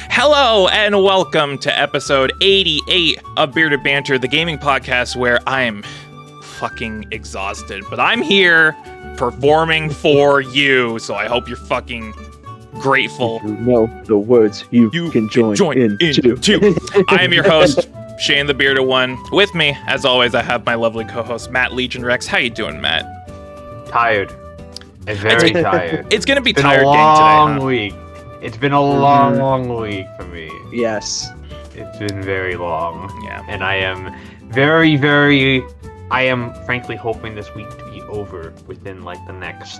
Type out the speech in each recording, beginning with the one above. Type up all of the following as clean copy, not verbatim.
Hello and welcome to episode 88 of Bearded Banter, the gaming podcast where I'm fucking exhausted, but I'm here performing for you, so I hope you're fucking grateful. You know the words you can join into. I am your host, Shane the Bearded One. With me, as always, I have my lovely co-host, Matt Legion Rex. How you doing, Matt? Tired. Very tired. It's gonna be It's been tired a game long today, huh? week. It's been a long week for me. Yes. It's been very long. Yeah. And I am I am frankly hoping this week to be over within like the next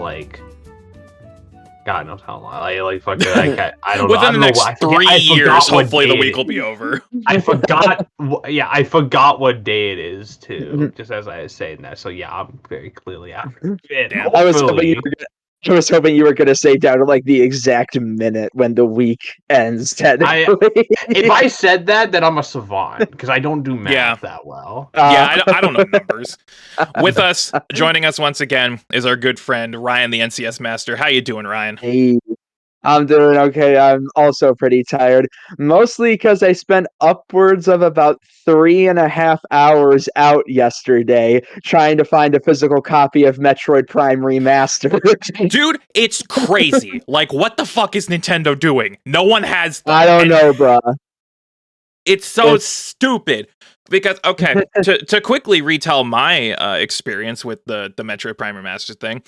God knows how long. I don't know. Within the next 3 years, hopefully the day week will be over. I forgot. I forgot what day it is too. Just as I was saying that. So yeah, I'm very clearly after. Damn. I was hoping you were gonna say down to like the exact minute when the week ends. Technically, if I said that, then I'm a savant because I don't do math that well. I don't know numbers. With us, joining us once again, is our good friend Ryan, the NCS Master. How you doing, Ryan? Hey, I'm doing okay. I'm also pretty tired, mostly because I spent upwards of about 3.5 hours out yesterday trying to find a physical copy of Metroid Prime Remastered. Dude, it's crazy. Like, what the fuck is Nintendo doing? No one has... I don't know, bruh. It's so stupid. Because, okay, to quickly retell my experience with the Metroid Prime Remastered thing,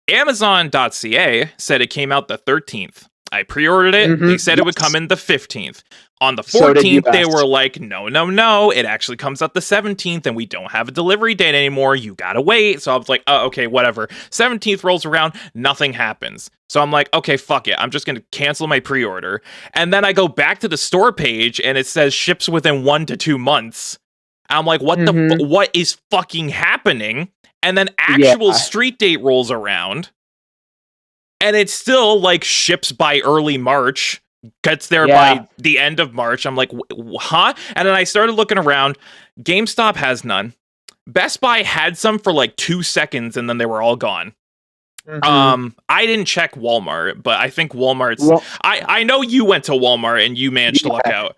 Amazon.ca said it came out the 13th. I pre-ordered it. They said it would come in the 15th. On the 14th, they were like, no, it actually comes out the 17th, and we don't have a delivery date anymore. You gotta wait. So I was like, oh, okay, whatever. 17th rolls around, nothing happens. So I'm like, okay, fuck it. I'm just gonna cancel my pre-order. And then I go back to the store page, and it says ships within 1 to 2 months. I'm like, what what is fucking happening? And then actual street date rolls around, and it's still like ships by early March, gets there by the end of March. I'm like, huh? And then I started looking around. GameStop has none. Best Buy had some for like 2 seconds, and then they were all gone. I didn't check Walmart, but I think Walmart's... I know you went to Walmart, and you managed to luck out.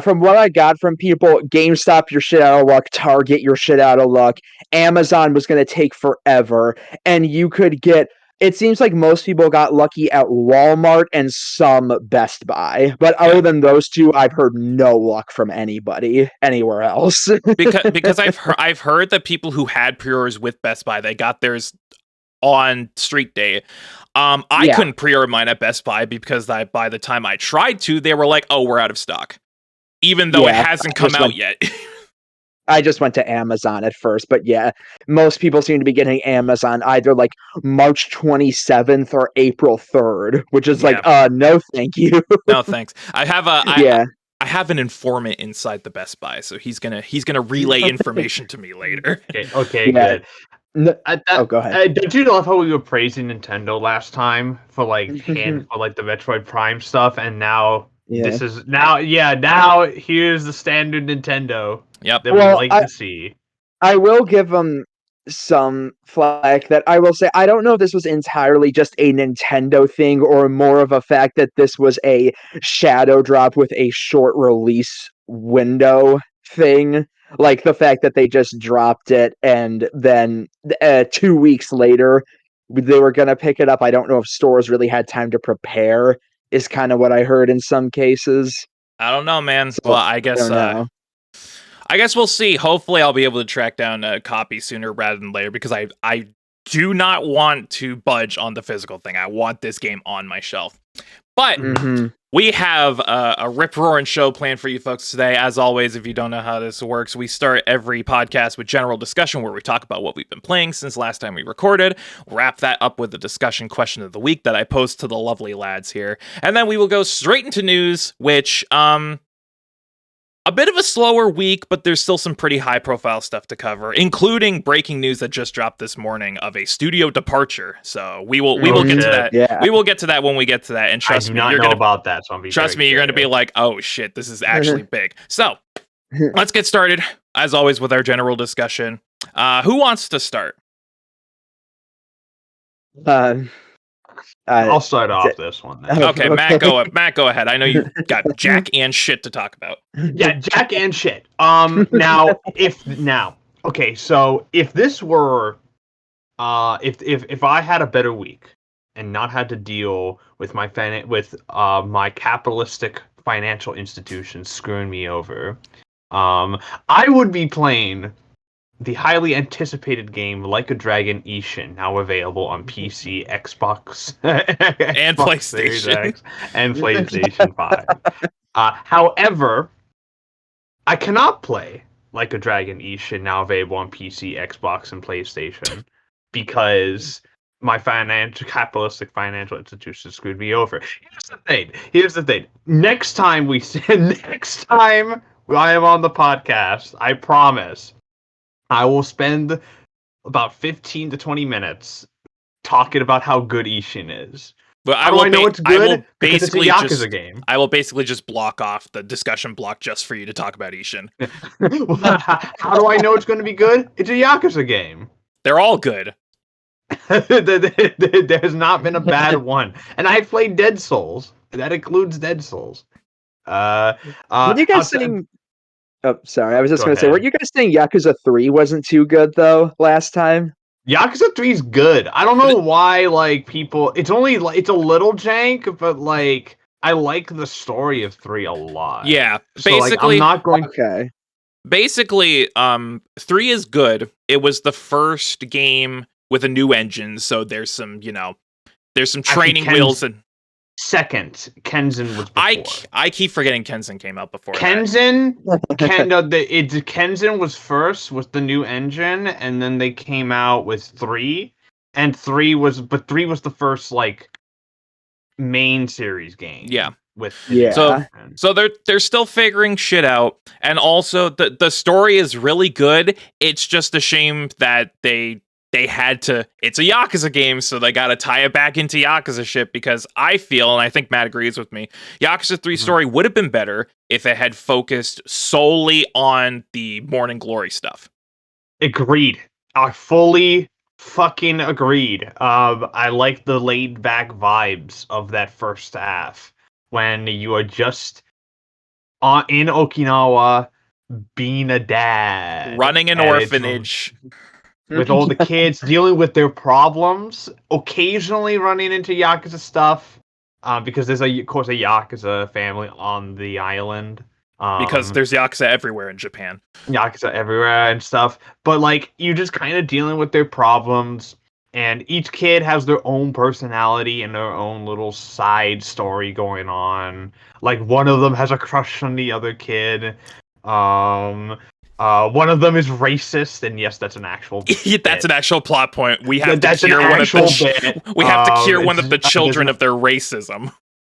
From what I got from people, GameStop, your shit out of luck. Target, your shit out of luck. Amazon was going to take forever. And you could get... It seems like most people got lucky at Walmart and some Best Buy. But other than those two, I've heard no luck from anybody anywhere else. because I've heard that people who had pre-orders with Best Buy, they got theirs on street day. I couldn't pre-order mine at Best Buy because by the time I tried to, they were like, oh, we're out of stock. Even though it hasn't come out yet. I just went to Amazon at first, but most people seem to be getting Amazon either like March 27th or April 3rd, which is like, no, thank you. No, thanks. I have an informant inside the Best Buy, so he's gonna relay information to me later. Okay, good. Go ahead. Don't you love how we were praising Nintendo last time for like the Metroid Prime stuff, and now this is now here's the standard Nintendo. Yep. That we like to see. I will give them some flack that I will say I don't know if this was entirely just a Nintendo thing or more of a fact that this was a shadow drop with a short release window thing. Like the fact that they just dropped it and then 2 weeks later they were going to pick it up. I don't know if stores really had time to prepare is kind of what I heard in some cases. I don't know, man. So, well, I guess we'll see. Hopefully I'll be able to track down a copy sooner rather than later because I do not want to budge on the physical thing. I want this game on my shelf. But we have a rip-roaring show planned for you folks today. As always, if you don't know how this works, we start every podcast with general discussion where we talk about what we've been playing since last time we recorded. Wrap that up with the discussion question of the week that I post to the lovely lads here. And then we will go straight into news, which... a bit of a slower week, but there's still some pretty high-profile stuff to cover, including breaking news that just dropped this morning of a studio departure. So we will get to that. Yeah. We will get to that when we get to that. And trust me, you're gonna about that. So you're going to be like, "Oh shit, this is actually big." So let's get started, as always, with our general discussion. Who wants to start? I'll start off this one then. Okay, Matt, go ahead. I know you got Jack and shit to talk about. Yeah, Jack and shit. Okay, so if this were, if I had a better week and not had to deal with my my capitalistic financial institutions screwing me over, I would be playing the highly anticipated game Like a Dragon Ishin, now available on PC, Xbox, and PlayStation X, and PlayStation 5. However, I cannot play Like a Dragon Ishin, now available on PC, Xbox, and PlayStation, because my capitalistic financial institution screwed me over. Here's the thing. Next time I am on the podcast, I promise I will spend about 15 to 20 minutes talking about how good Ishin is. But how do I know it's good? Because it's a Yakuza game. I will basically just block off the discussion block just for you to talk about Ishin. How do I know it's going to be good? It's a Yakuza game. They're all good. There's not been a bad one. And I played Dead Souls. That includes Dead Souls. What are you guys saying? Oh, sorry. I was just going to say, were you guys saying Yakuza 3 wasn't too good, though, last time? Yakuza 3 is good. I don't know why, like, people... It's a little jank, but, like, I like the story of 3 a lot. Yeah, so, basically... I'm not going... Okay. Basically, 3 is good. It was the first game with a new engine, so there's some, there's some training wheels and... Second, Kenzen was before. I keep forgetting Kenzen came out before Kenzen was first with the new engine, and then they came out with 3, and 3 was the first like main series game. Yeah. So they're still figuring shit out, and also the story is really good. It's just a shame that they had to, it's a Yakuza game, so they gotta tie it back into Yakuza shit, because I feel, and I think Matt agrees with me, Yakuza 3 story would have been better if it had focused solely on the Morning Glory stuff. Agreed. I fully fucking agreed. I like the laid back vibes of that first half, when you are just in Okinawa being a dad. Running an orphanage. With all the kids dealing with their problems, occasionally running into Yakuza stuff, because there's of course a Yakuza family on the island. Because there's Yakuza everywhere in Japan. Yakuza everywhere and stuff, but like you just kind of dealing with their problems, and each kid has their own personality and their own little side story going on. Like one of them has a crush on the other kid. One of them is racist, and yes, that's an actual bit. That's an actual plot point. We have to cure one of the children of their racism.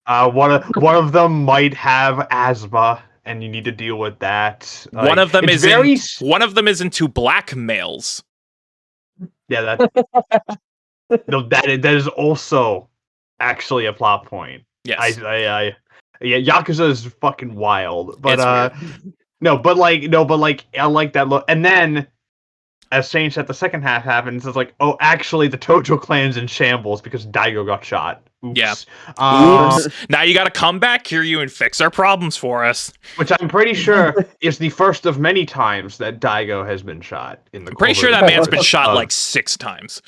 One of them might have asthma, and you need to deal with that. One of them is into black males. Yeah, that is also actually a plot point. Yes. Yeah, Yakuza is fucking wild, but No, but like I like that look. And then as Shane said, the second half happens, it's like, oh, actually the Tojo clan's in shambles because Daigo got shot. Oops. Yeah. Oops. Now you gotta come back, Kiryu, and fix our problems for us. Which I'm pretty sure is the first of many times that Daigo has been shot in the I'm pretty sure that man's been shot like 6 times.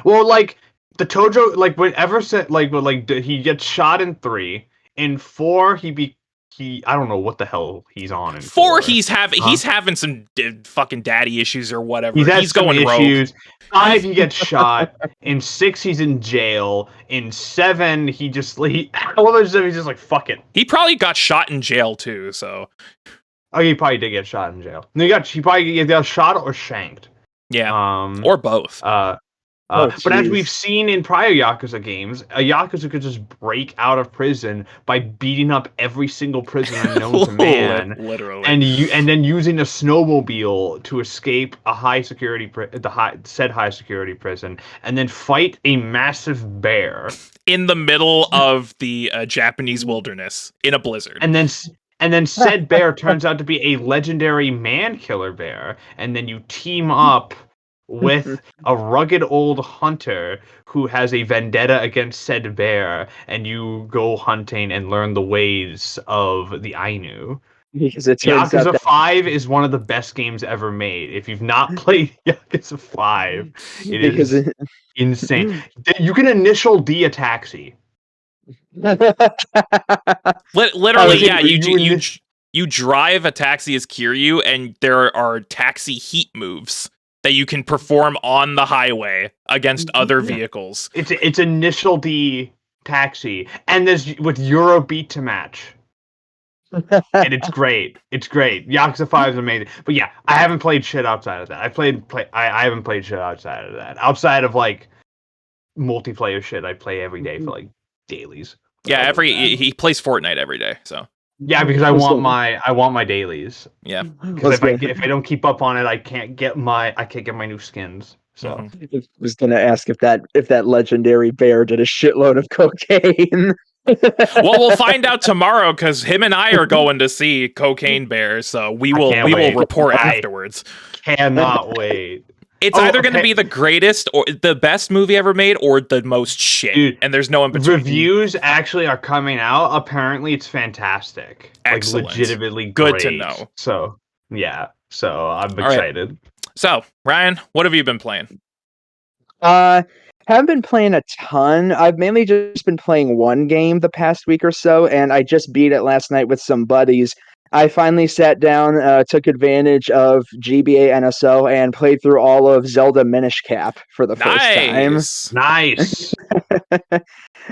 Well, like the Tojo, like whenever said like he gets shot in 3, in 4 I don't know what the hell he's on. In 4, he's having some fucking daddy issues or whatever. He's going issues. rogue. 5, he gets shot. In 6, he's in jail. In 7, he's just like, fuck it. He probably got shot in jail too. So, he probably did get shot in jail. He probably got shot or shanked. Yeah, or both. But as we've seen in prior Yakuza games, a Yakuza could just break out of prison by beating up every single prisoner known to man, literally, and then using a snowmobile to escape a high security high security prison, and then fight a massive bear in the middle of the Japanese wilderness in a blizzard, and then said bear turns out to be a legendary man killer bear, and then you team up with a rugged old hunter who has a vendetta against said bear, and you go hunting and learn the ways of the Ainu. Because it turns out Yakuza that 5 is one of the best games ever made. If you've not played Yakuza 5, it is insane. You can initial D a taxi. Literally, yeah. You drive a taxi as Kiryu, and there are taxi heat moves that you can perform on the highway against other vehicles. It's initial D taxi, and there's with Eurobeat to match. And it's great. It's great. Yakuza 5 is amazing. But yeah, I haven't played shit outside of that. I haven't played shit outside of that. Outside of like multiplayer shit, I play every day for like dailies. Yeah, he plays Fortnite every day, so. Yeah, because I want my dailies. Yeah. Because if I don't keep up on it, I can't get my new skins. So I was gonna ask if that legendary bear did a shitload of cocaine. Well, we'll find out tomorrow because him and I are going to see Cocaine Bear, so we will report afterwards. Cannot wait. It's either going to be the greatest or the best movie ever made or the most shit. Dude, and there's no in between. Reviews actually are coming out. Apparently it's fantastic. Excellent. Like legitimately good great. To know. So, yeah. So, I'm excited. Right. So, Ryan, what have you been playing? Haven't been playing a ton. I've mainly just been playing one game the past week or so, and I just beat it last night with some buddies. I finally sat down, took advantage of GBA NSO, and played through all of Zelda Minish Cap for the first time. Nice.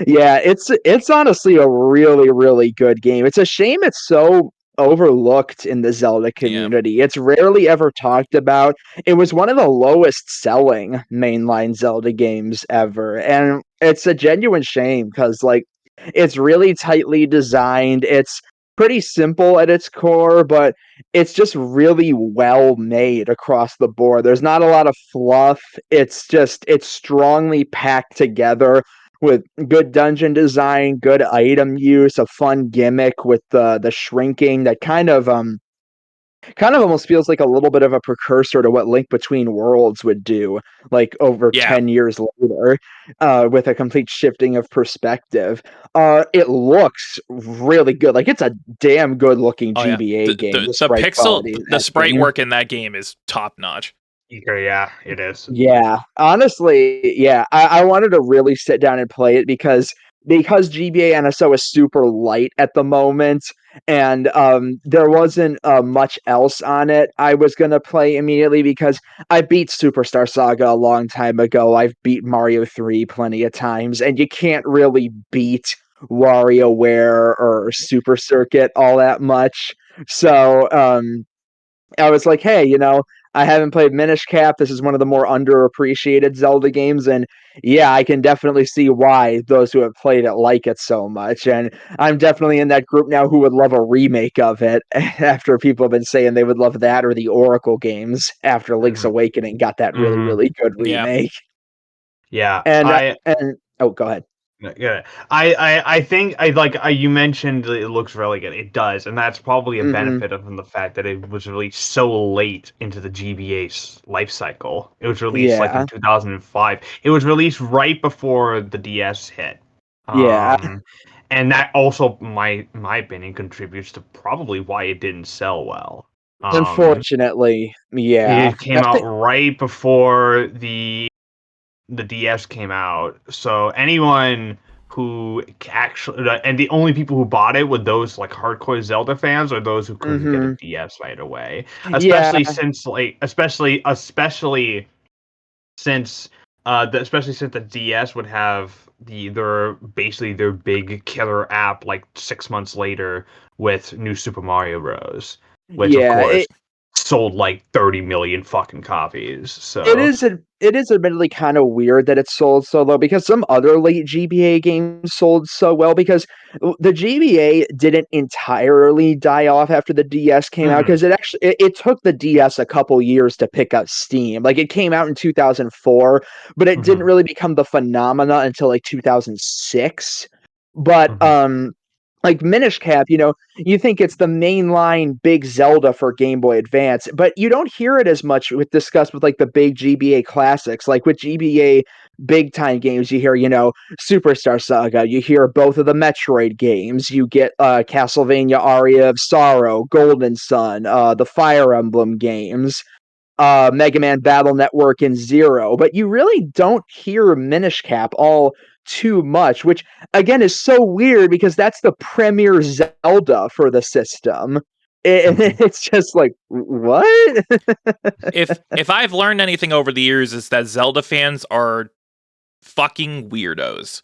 Yeah, it's honestly a really, really good game. It's a shame it's so overlooked in the Zelda community. Yeah. It's rarely ever talked about. It was one of the lowest selling mainline Zelda games ever, and it's a genuine shame because like it's really tightly designed. It's pretty simple at its core, but it's just really well made across the board. There's not a lot of fluff. It's strongly packed together with good dungeon design, good item use, a fun gimmick with the shrinking that kind of almost feels like a little bit of a precursor to what Link Between Worlds would do, like over 10 years later, with a complete shifting of perspective. It looks really good. Like it's a damn good looking GBA game. The sprite work in that game is top notch. Yeah, it is. Yeah, honestly, yeah. I wanted to really sit down and play it because GBA NSO is super light at the moment, and there wasn't much else on it I was going to play immediately because I beat Superstar Saga a long time ago. I've beat Mario 3 plenty of times, and you can't really beat WarioWare or Super Circuit all that much. So I was like, hey, I haven't played Minish Cap. This is one of the more underappreciated Zelda games, and yeah, I can definitely see why those who have played it like it so much. And I'm definitely in that group now who would love a remake of it after people have been saying they would love that or the Oracle games after Link's Awakening got that really, really good remake. Yeah. And oh, go ahead. Yeah, I think you mentioned it looks really good. It does, and that's probably a benefit of the fact that it was released so late into the GBA's life cycle. It was released like in 2005. It was released right before the DS hit. And that also, my opinion, contributes to probably why it didn't sell well. Unfortunately, yeah, it came out right before the DS came out, so anyone who actually, and the only people who bought it were those like hardcore Zelda fans or those who couldn't get a DS right away. Especially since the DS would have their big killer app like 6 months later with New Super Mario Bros, which of course sold like 30 million fucking copies. So it is admittedly kind of weird that it sold so low because some other late GBA games sold so well because the GBA didn't entirely die off after the DS came out because it took the DS a couple years to pick up steam. Like it came out in 2004, but it didn't really become the phenomena until like 2006. But like Minish Cap, you think it's the mainline big Zelda for Game Boy Advance, but you don't hear it as much discussed with like the big GBA classics. Like with GBA big time games, you hear, Superstar Saga, you hear both of the Metroid games, you get Castlevania Aria of Sorrow, Golden Sun, the Fire Emblem games, Mega Man Battle Network and Zero, but you really don't hear Minish Cap all too much, which again is so weird because that's the premier Zelda for the system. It's just like, what? If I've learned anything over the years, is that Zelda fans are fucking weirdos.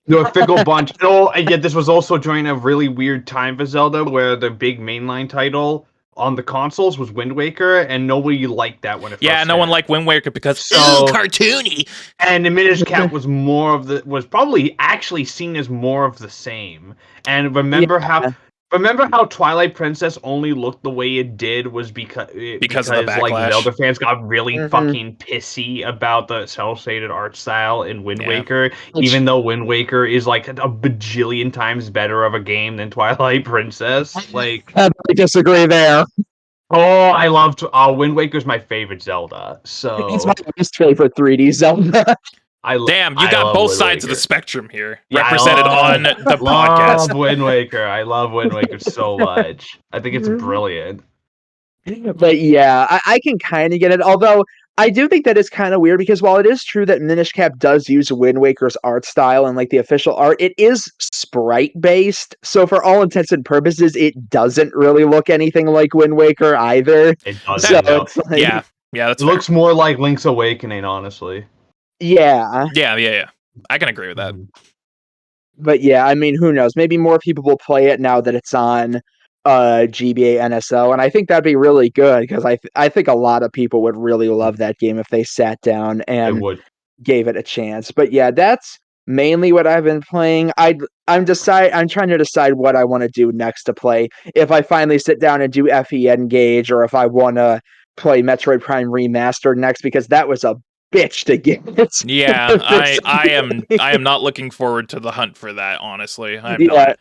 They're a fickle bunch. And yet this was also during a really weird time for Zelda, where the big mainline title on the consoles was Wind Waker, and nobody liked that when it first no one liked Wind Waker because cartoony. And the Minish Cap was was probably actually seen as more of the same. And remember how Twilight Princess only looked the way it did was because of the backlash. Like Zelda fans got really fucking pissy about the cel-shaded art style in Wind Waker, even though Wind Waker is like a bajillion times better of a game than Twilight Princess. Like, I disagree there. Oh, I loved Wind Waker's my favorite Zelda. So it's my least favorite 3D Zelda. Damn, you got both sides of the spectrum here represented on the podcast. I love Wind Waker. I love Wind Waker so much. I think it's brilliant. But yeah, I can kind of get it. Although I do think that it's kind of weird because while it is true that Minish Cap does use Wind Waker's art style and like the official art, it is sprite based. So for all intents and purposes, it doesn't really look anything like Wind Waker either. It doesn't. So it's like, yeah, that's it looks more like Link's Awakening, honestly. Yeah. I can agree with that. But yeah, I mean, who knows? Maybe more people will play it now that it's on GBA NSO, and I think that'd be really good because I think a lot of people would really love that game if they sat down and gave it a chance. But yeah, that's mainly what I've been playing. I'm trying to decide what I want to do next to play. If I finally sit down and do FE Engage, or if I want to play Metroid Prime Remastered next, because that was a bitch to get. Yeah, I am not looking forward to the hunt for that, honestly. I'm not.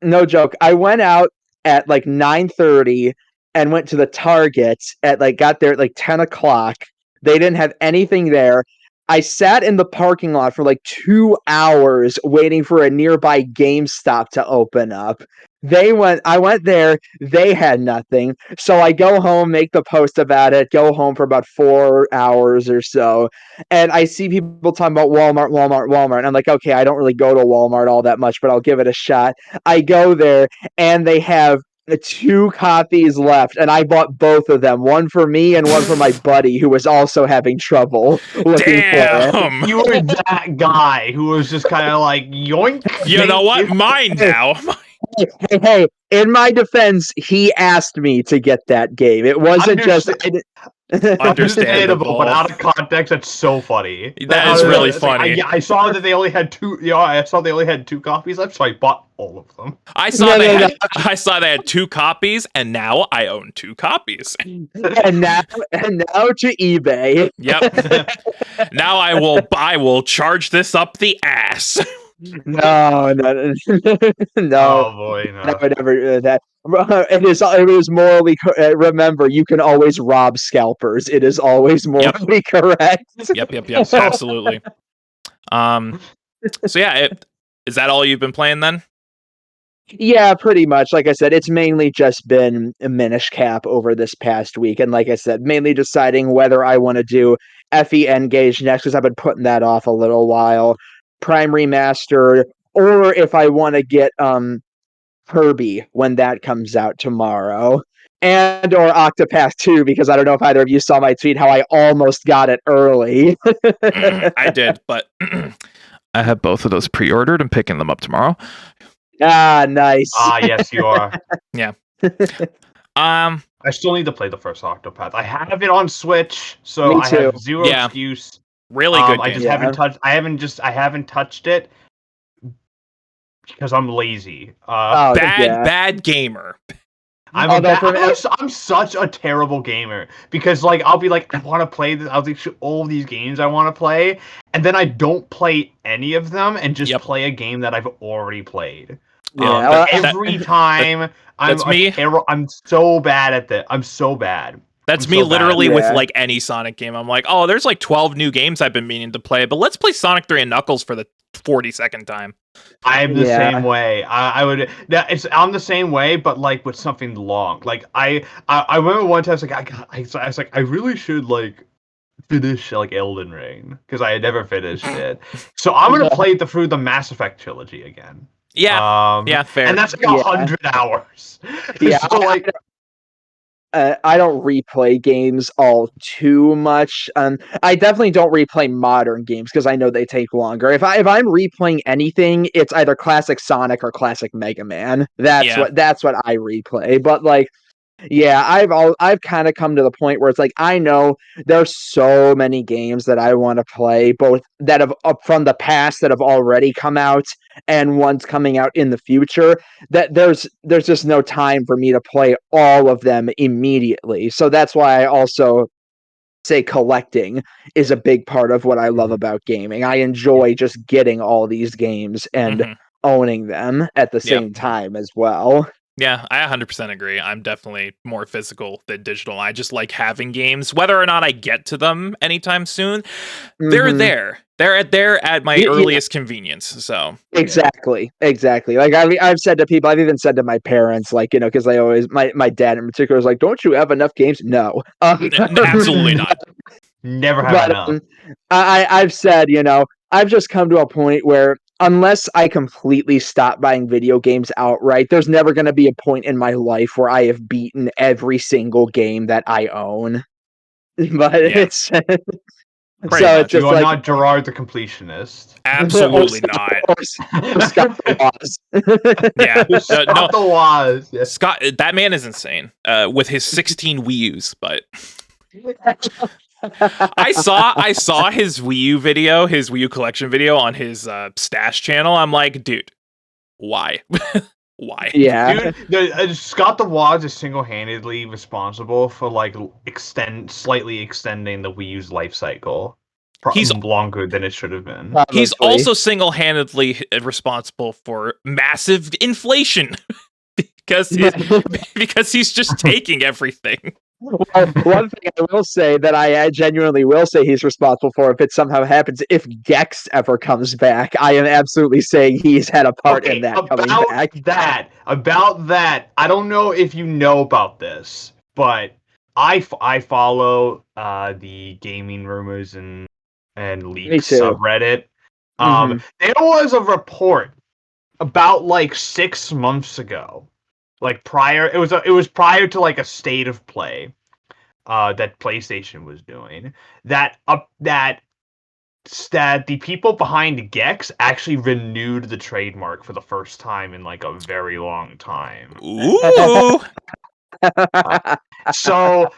No joke. I went out at like 9:30 and went to the Target at got there at like 10 o'clock. They didn't have anything there. I sat in the parking lot for like 2 hours waiting for a nearby GameStop to open up. I went there, they had nothing. So I go home, make the post about it, go home for about 4 hours or so. And I see people talking about Walmart. And I'm like, okay, I don't really go to Walmart all that much, but I'll give it a shot. I go there and they have 2 copies left, and I bought both of them, one for me and one for my buddy who was also having trouble looking for it. You were that guy who was just kind of like, yoink. You know what? Mine now. Hey, in my defense, he asked me to get that game. It wasn't just... Understandable, but out of context, that's so funny. That is really funny. I saw that they only had 2. I saw they only had 2 copies left, so I bought all of them. I saw they had 2 copies, and now I own 2 copies. And now to eBay. Yep. Now I will charge this up the ass. No. Oh boy, no. I would never do that. It is morally remember, you can always rob scalpers. It is always morally correct. Yep. Absolutely. So yeah, is that all you've been playing then? Yeah, pretty much. Like I said, it's mainly just been a Minish Cap over this past week, and like I said, mainly deciding whether I want to do FE Engage next, because I've been putting that off a little while. Prime Remastered, or if I want to get Kirby when that comes out tomorrow, and or Octopath 2, because I don't know if either of you saw my tweet how I almost got it early. I did, but I have both of those pre-ordered and picking them up tomorrow. Ah, nice. Yes, you are. Yeah. I still need to play the first Octopath. I have it on Switch, so I have zero excuse. Really good game. I just haven't touched. I haven't touched it because I'm lazy. Bad gamer. I'm such a terrible gamer because I'll be like, I want to play this. I'll do all these games I want to play, and then I don't play any of them and just play a game that I've already played. Yeah, every time that's me. I'm so bad at that. I'm so bad. That's me literally with like any Sonic game. I'm like, oh, there's like 12 new games I've been meaning to play, but let's play Sonic 3 and Knuckles for the 42nd time. I'm the same way. I would. I'm the same way, but like with something long. Like I remember one time I was like, I really should like finish like Elden Ring because I had never finished it. So I'm gonna play through the Mass Effect trilogy again. Yeah, fair. And that's like 100 hours. Yeah, so like. I don't replay games all too much. I definitely don't replay modern games because I know they take longer. If I'm replaying anything, it's either classic Sonic or classic Mega Man. That's what I replay. But like, yeah, I've kind of come to the point where it's like I know there's so many games that I want to play, both that have from the past that have already come out and ones coming out in the future, that there's just no time for me to play all of them immediately. So that's why I also say collecting is a big part of what I love about gaming. I enjoy just getting all these games and owning them at the same time as well. Yeah, I 100% agree. I'm definitely more physical than digital. I just like having games, whether or not I get to them anytime soon. They're there. They're at my earliest convenience. So exactly. Like I've said to people, I've even said to my parents, like, you know, because I always my dad in particular is like, "Don't you have enough games?" No, absolutely not. Never have enough. I've said, you know, I've just come to a point where unless I completely stop buying video games outright, there's never going to be a point in my life where I have beaten every single game that I own. But it's so it's just you are like, not Gerard the completionist. Absolutely not. Scott the Woz. Yeah, Scott the Woz. Yeah. Scott, that man is insane. With his 16 Wii U's, but. I saw his Wii U video, his Wii U collection video on his stash channel. I'm like, dude, why? Why? Yeah, dude, Scott the Woz is single-handedly responsible for like slightly extending the Wii U's life cycle. He's longer than it should have been. Probably. He's also single-handedly responsible for massive inflation because he's just taking everything. Well, one thing I will say that I genuinely will say he's responsible for, if it somehow happens, if Gex ever comes back, I am absolutely saying he's had a part in that coming back. About that, I don't know if you know about this, but I follow the gaming rumors and leaks subreddit. There was a report about like 6 months ago. Like it was prior to like a state of play that PlayStation was doing that the people behind Gex actually renewed the trademark for the first time in like a very long time. Ooh. So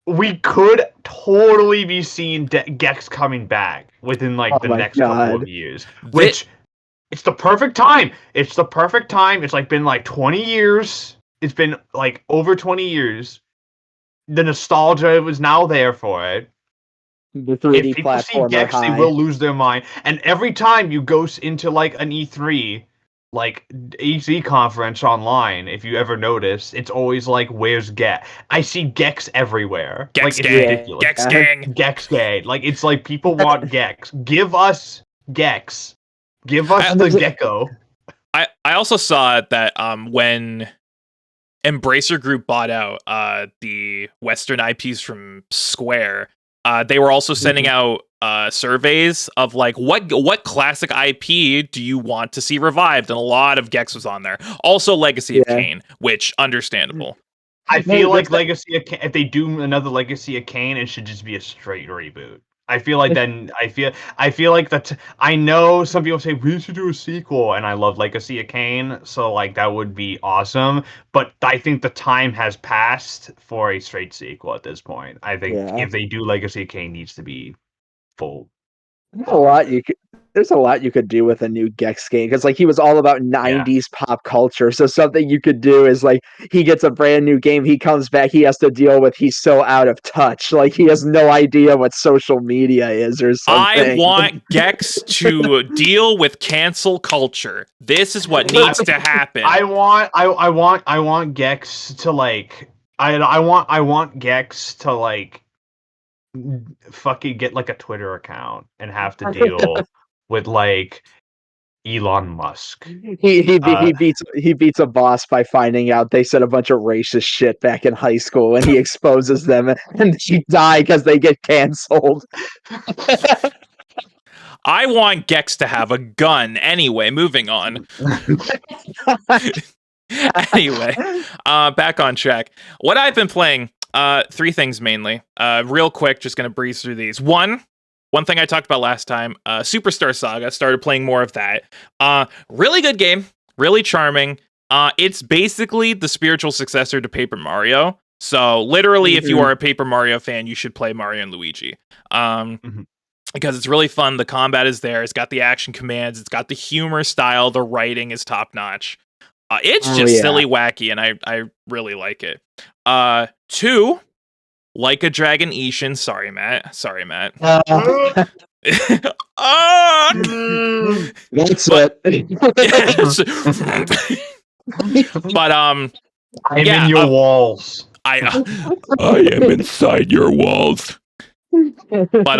we could totally be seeing Gex coming back within like the next couple of years, which. It's the perfect time. It's like been like 20 years. It's been like over 20 years. The nostalgia was now there for it. The 3D if people see Gex, they will lose their mind. And every time you go into like an E3, like E3 conference online, if you ever notice, it's always like, "Where's Gex?" I see Gex everywhere. Gex like gang. It's ridiculous. Gex gang. Gex gang. Like it's like people want Gex. Give us Gex. Give us the gecko. I also saw that when Embracer Group bought out the Western IPs from Square, they were also sending out surveys of like what classic IP do you want to see revived, and a lot of Gex was on there. Also Legacy of Kain, which understandable. I feel like Legacy of Kain, if they do another Legacy of Kain, it should just be a straight reboot. I feel like that. I know some people say we should do a sequel, and I love Legacy of Kain, so like that would be awesome. But I think the time has passed for a straight sequel at this point. I think if they do Legacy of Kain, needs to be full. There's a lot you could do with a new Gex game because like he was all about 90s pop culture. So something you could do is like he gets a brand new game, he comes back, he has to deal with he's so out of touch. Like he has no idea what social media is or I something. want Gex to deal with cancel culture. This is what needs to happen. I want Gex to like I want Gex to like fucking get like a Twitter account and have to deal with like Elon Musk. He beats a boss by finding out they said a bunch of racist shit back in high school, and he exposes them, and they die because they get canceled. I want Gex to have a gun. Anyway, moving on. Anyway, back on track. What I've been playing, three things mainly. Real quick, just gonna breeze through these. One thing I talked about last time, Superstar Saga. Started playing more of that. Really good game, really charming. It's basically the spiritual successor to Paper Mario. So literally, if you are a Paper Mario fan, you should play Mario and Luigi. Because it's really fun. The combat is there. It's got the action commands. It's got the humor style. The writing is top notch. It's just silly, wacky, and I really like it. Two, Like a Dragon Ishin. Sorry, Matt. That's it. But I'm in your walls. I am inside your walls. But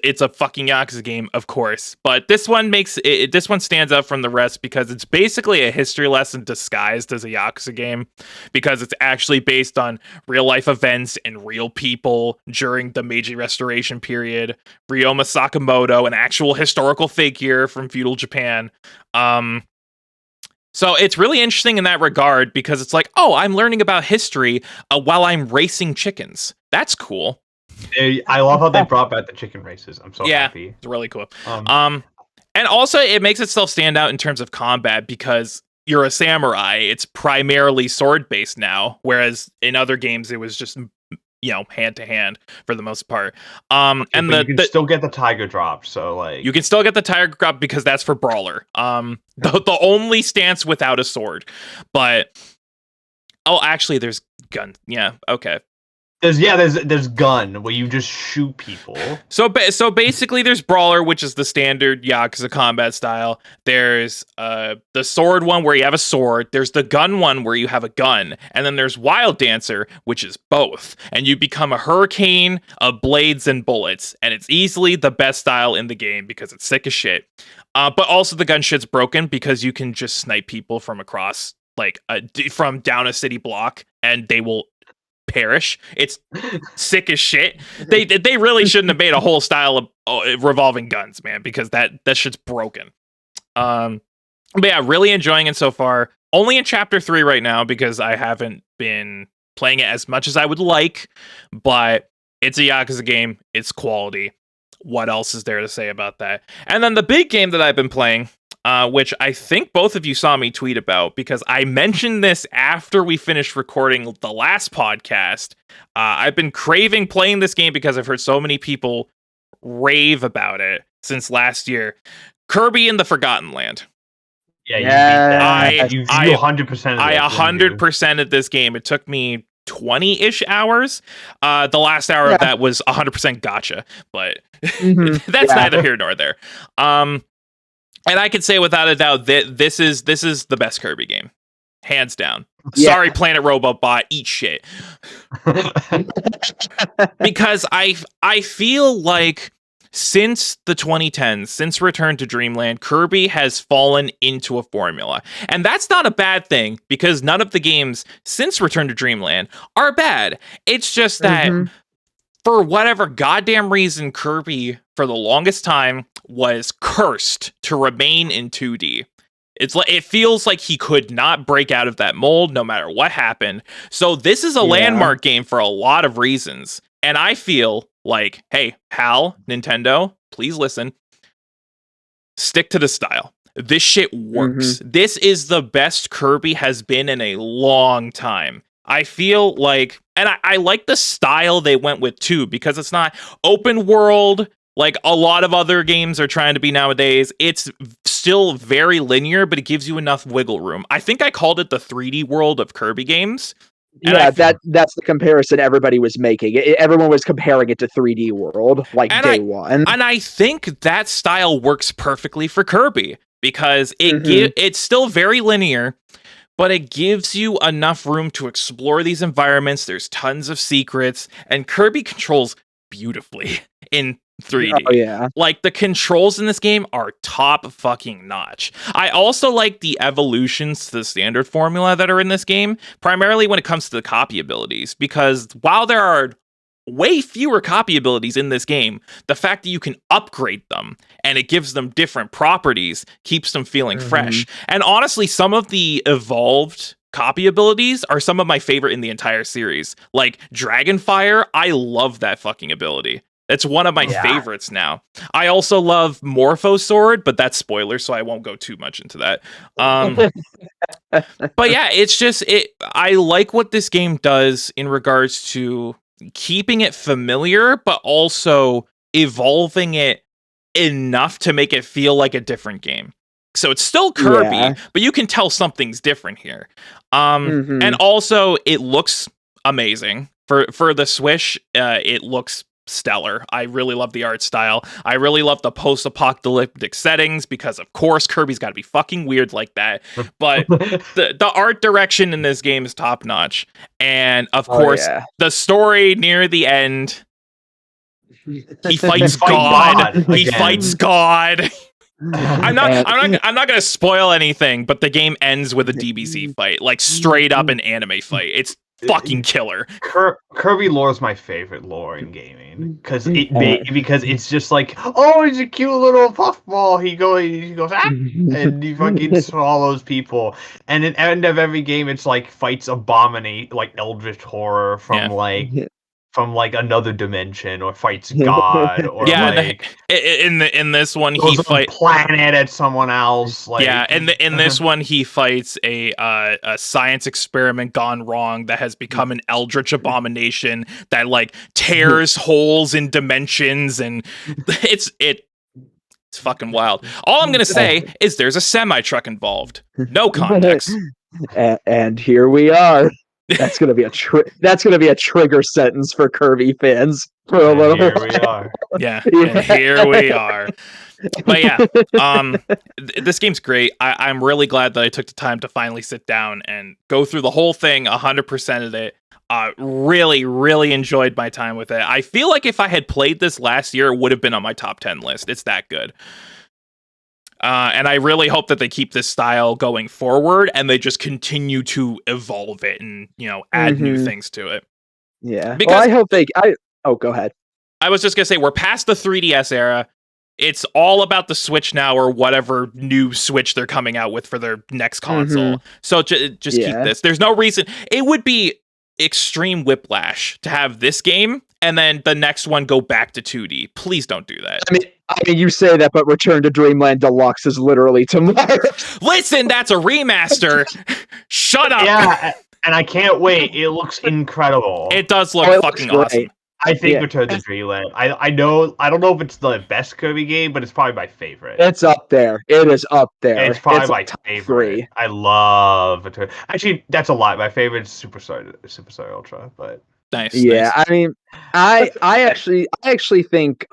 it's a fucking Yakuza game, of course. But this one this one stands out from the rest because it's basically a history lesson disguised as a Yakuza game, because it's actually based on real life events and real people during the Meiji Restoration period. Ryoma Sakamoto, an actual historical figure from feudal Japan. So it's really interesting in that regard because it's like, oh, I'm learning about history while I'm racing chickens. That's cool. I love how they brought back the chicken races. I'm so happy. It's really cool. And also it makes itself stand out in terms of combat because you're a samurai. It's primarily sword based now, whereas in other games it was just hand to hand for the most part. And you can still get the tiger drop. So like you can still get the tiger drop because that's for brawler. The only stance without a sword. But actually, there's gun. Yeah, okay. There's gun where you just shoot people. So basically there's brawler, which is the standard Yakuza combat style. There's the sword one where you have a sword. There's the gun one where you have a gun, and then there's Wild Dancer, which is both. And you become a hurricane of blades and bullets, and it's easily the best style in the game because it's sick as shit. But also the gun shit's broken because you can just snipe people from across, like from down a city block, and they will perish. It's sick as shit. They really shouldn't have made a whole style of revolving guns, man, because that shit's broken. But yeah, really enjoying it so far. Only in chapter 3 right now because I haven't been playing it as much as I would like, but it's a Yakuza game. It's quality. What else is there to say about that? And then the big game that I've been playing, which I think both of you saw me tweet about because I mentioned this after we finished recording the last podcast. I've been craving playing this game because I've heard so many people rave about it since last year. Kirby in the Forgotten Land. Yeah, you 100%. I 100%ed this game. It took me 20-ish hours. The last hour of that was 100% gotcha, but that's neither here nor there. And I can say without a doubt that this is the best Kirby game, hands down. Yeah. Sorry, Planet Robobot, eat shit. Because I feel like since the 2010s, since Return to Dreamland, Kirby has fallen into a formula. And that's not a bad thing, because none of the games since Return to Dreamland are bad. It's just that for whatever goddamn reason, Kirby, for the longest time, was cursed to remain in 2D. It feels like he could not break out of that mold no matter what happened. So this is a landmark game for a lot of reasons. And I feel like, hey, HAL, Nintendo, please listen. Stick to the style. This shit works. This is the best Kirby has been in a long time. I feel like, and I like the style they went with too, because it's not open world like a lot of other games are trying to be nowadays. It's still very linear, but it gives you enough wiggle room. I think I called it the 3D world of Kirby games. Yeah, that's the comparison everybody was making. Everyone was comparing it to 3D World, like day one. And I think that style works perfectly for Kirby because it's still very linear, but it gives you enough room to explore these environments. There's tons of secrets, and Kirby controls beautifully in 3D. Oh, yeah. Like, the controls in this game are top fucking notch. I also like the evolutions to the standard formula that are in this game, primarily when it comes to the copy abilities, because while there are way fewer copy abilities in this game, the fact that you can upgrade them and it gives them different properties keeps them feeling fresh. And honestly, some of the evolved copy abilities are some of my favorite in the entire series. Like Dragonfire, I love that fucking ability. It's one of my favorites now. I also love Morpho Sword, but that's spoiler, so I won't go too much into that. But yeah, it's just I like what this game does in regards to keeping it familiar, but also evolving it enough to make it feel like a different game. So it's still Kirby, but you can tell something's different here. And also, it looks amazing. For the Switch, it looks stellar. I really love the art style. I really love the post-apocalyptic settings because, of course, Kirby's got to be fucking weird like that. But the art direction in this game is top-notch. And, of course, the story near the end, he fights God. He fights God. I'm not gonna spoil anything, but the game ends with a DBZ fight, like straight up an anime fight. It's fucking killer. Kirby lore is my favorite lore in gaming because it's just like, oh, he's a cute little puffball. He goes and he fucking swallows people. And at the end of every game, it's like fights abominate like eldritch horror from like another dimension, or fights God, or in this one he fights planet at someone else. Like, in this one he fights a science experiment gone wrong that has become an eldritch abomination that like tears holes in dimensions, and it's fucking wild. All I'm gonna say is there's a semi truck involved. No context. And here we are. That's gonna be a trigger sentence for Kirby fans for a little. Here we are. And here we are. But yeah, this game's great. I'm really glad that I took the time to finally sit down and go through the whole thing, 100% of it. Really, really enjoyed my time with it. I feel like if I had played this last year, it would have been on my top 10 list. It's that good. And I really hope that they keep this style going forward and they just continue to evolve it and, add new things to it. Yeah. Because I hope go ahead. I was just going to say, we're past the 3DS era. It's all about the Switch now, or whatever new Switch they're coming out with for their next console. So just keep this. There's no reason. It would be extreme whiplash to have this game and then the next one go back to 2D. Please don't do that. I mean, you say that, but Return to Dreamland Deluxe is literally tomorrow. Listen, that's a remaster. Shut up. Yeah, and I can't wait. It looks incredible. It does look fucking awesome. I think Return to Dreamland. I don't know if it's the best Kirby game, but it's probably my favorite. It's up there. It is up there. It's probably my favorite. 3. I love Return. Actually, that's a lot. My favorite is Superstar Ultra, but nice. Yeah, nice. I mean, I actually think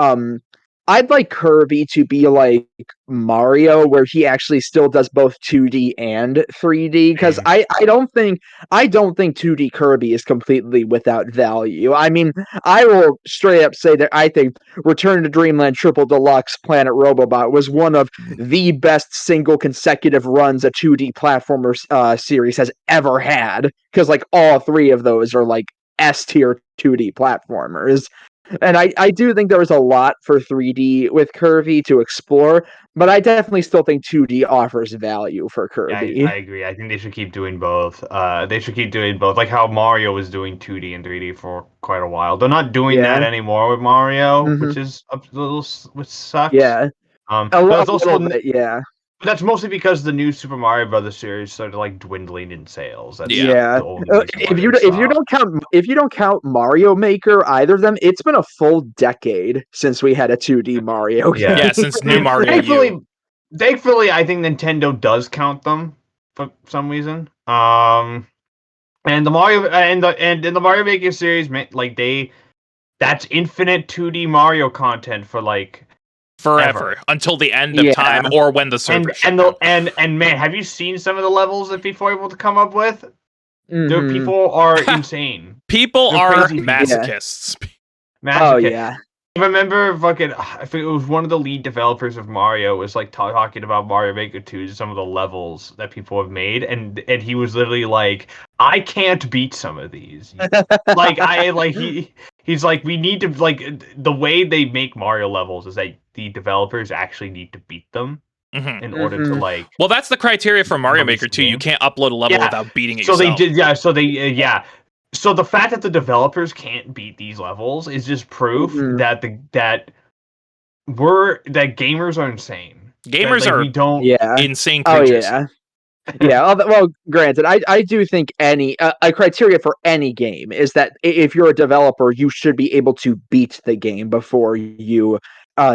I'd like Kirby to be like Mario, where he actually still does both 2D and 3D. Because I don't think 2D Kirby is completely without value. I mean, I will straight up say that I think Return to Dreamland Triple Deluxe Planet Robobot was one of the best single consecutive runs a 2D platformer series has ever had. Because like all 3 of those are like S tier 2D platformers. And I do think there was a lot for 3D with Kirby to explore, but I definitely still think 2D offers value for Kirby. Yeah, I agree. I think they should keep doing both. They should keep doing both, like how Mario was doing 2D and 3D for quite a while. They're not doing that anymore with Mario, which sucks. Yeah, a little bit, yeah. That's mostly because the new Super Mario Brothers series started like dwindling in sales. That's Yeah. the only reason why If you don't count Mario Maker, either of them, it's been a full decade since we had a 2D Mario game. Yeah, since New Mario U. Thankfully, I think Nintendo does count them for some reason. And the Mario and in the Mario Maker series, like that's infinite 2D Mario content for like forever until the end of time or when the server and man, have you seen some of the levels that people are able to come up with? Mm-hmm. People are insane. People are masochists. Oh yeah. I remember I think it was one of the lead developers of Mario was like talking about Mario Maker 2, some of the levels that people have made, and he was literally like, I can't beat some of these. He's like, we need to, like, the way they make Mario levels is that the developers actually need to beat them in order to like. Well, that's the criteria for Mario Maker 2. You can't upload a level without beating it yourself. So the fact that the developers can't beat these levels is just proof that gamers are insane. Gamers are insane creatures. Oh yeah. Well, granted, I do think a criteria for any game is that if you're a developer, you should be able to beat the game before you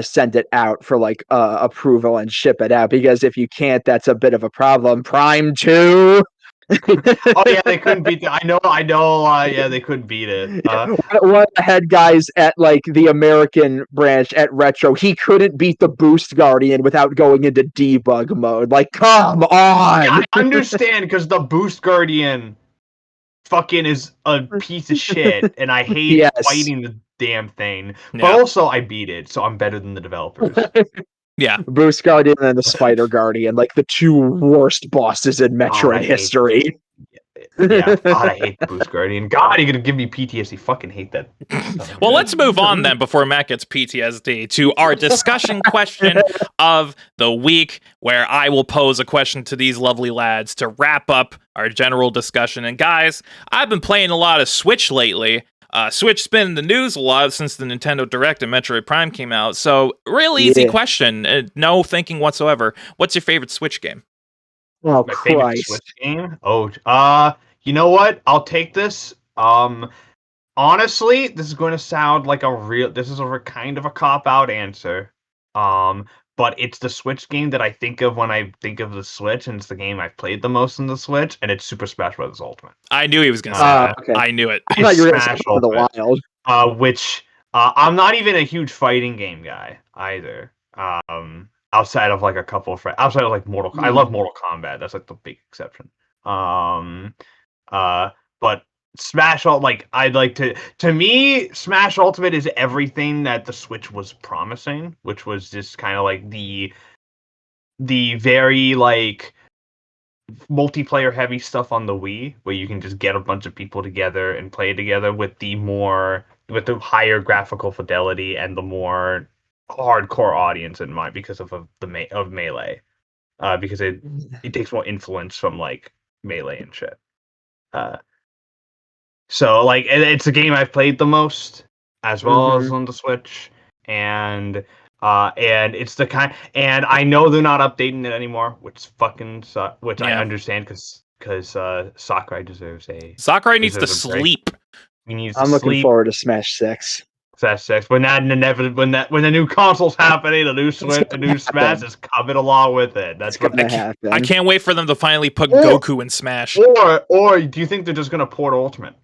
send it out for like approval and ship it out. Because if you can't, that's a bit of a problem. Prime 2. Oh yeah, they couldn't beat it. I know. Yeah, they couldn't beat it. One of the head guys at like the American branch at Retro, he couldn't beat the Boost Guardian without going into debug mode. Like, come on! Yeah, I understand because the Boost Guardian fucking is a piece of shit, and I hate fighting the damn thing. But also, I beat it, so I'm better than the developers. Yeah, Boost Guardian and the Spider Guardian, like the two worst bosses in Metroid history. God, I hate the Boost Guardian. God, you're gonna give me PTSD. Fucking hate that. Well, let's move on then before Matt gets PTSD to our discussion question of the week, where I will pose a question to these lovely lads to wrap up our general discussion. And guys, I've been playing a lot of Switch lately. Switch's been in the news a lot since the Nintendo Direct and Metroid Prime came out. So, real easy question. No thinking whatsoever. What's your favorite Switch game? Oh, my favorite Switch game? Oh, you know what? I'll take this. Honestly, this is going to sound like this is a kind of a cop-out answer. But it's the Switch game that I think of when I think of the Switch, and it's the game I've played the most on the Switch, and it's Super Smash Bros. Ultimate. I knew he was going to say that. Okay. I knew it. I thought you were going to say the Wild. Which I'm not even a huge fighting game guy either. Outside of like a couple of outside of like Mortal Kombat. I love Mortal Kombat. That's like the big exception. But Smash to me, Smash Ultimate is everything that the Switch was promising, which was just kind of like the very like multiplayer heavy stuff on the Wii, where you can just get a bunch of people together and play together with the higher graphical fidelity and the more hardcore audience in mind because of Melee, because it takes more influence from like Melee and shit. So like it's a game I've played the most as well as on the Switch, and it's the kind, and I know they're not updating it anymore, which fucking which I understand because Sakurai deserves Sakurai needs to sleep. I'm looking forward to Smash 6. Smash 6. When the new console's happening, the new Switch, the new Smash is coming along with it. That's what happen. I can't wait for them to finally put Goku in Smash. Or do you think they're just gonna port Ultimate?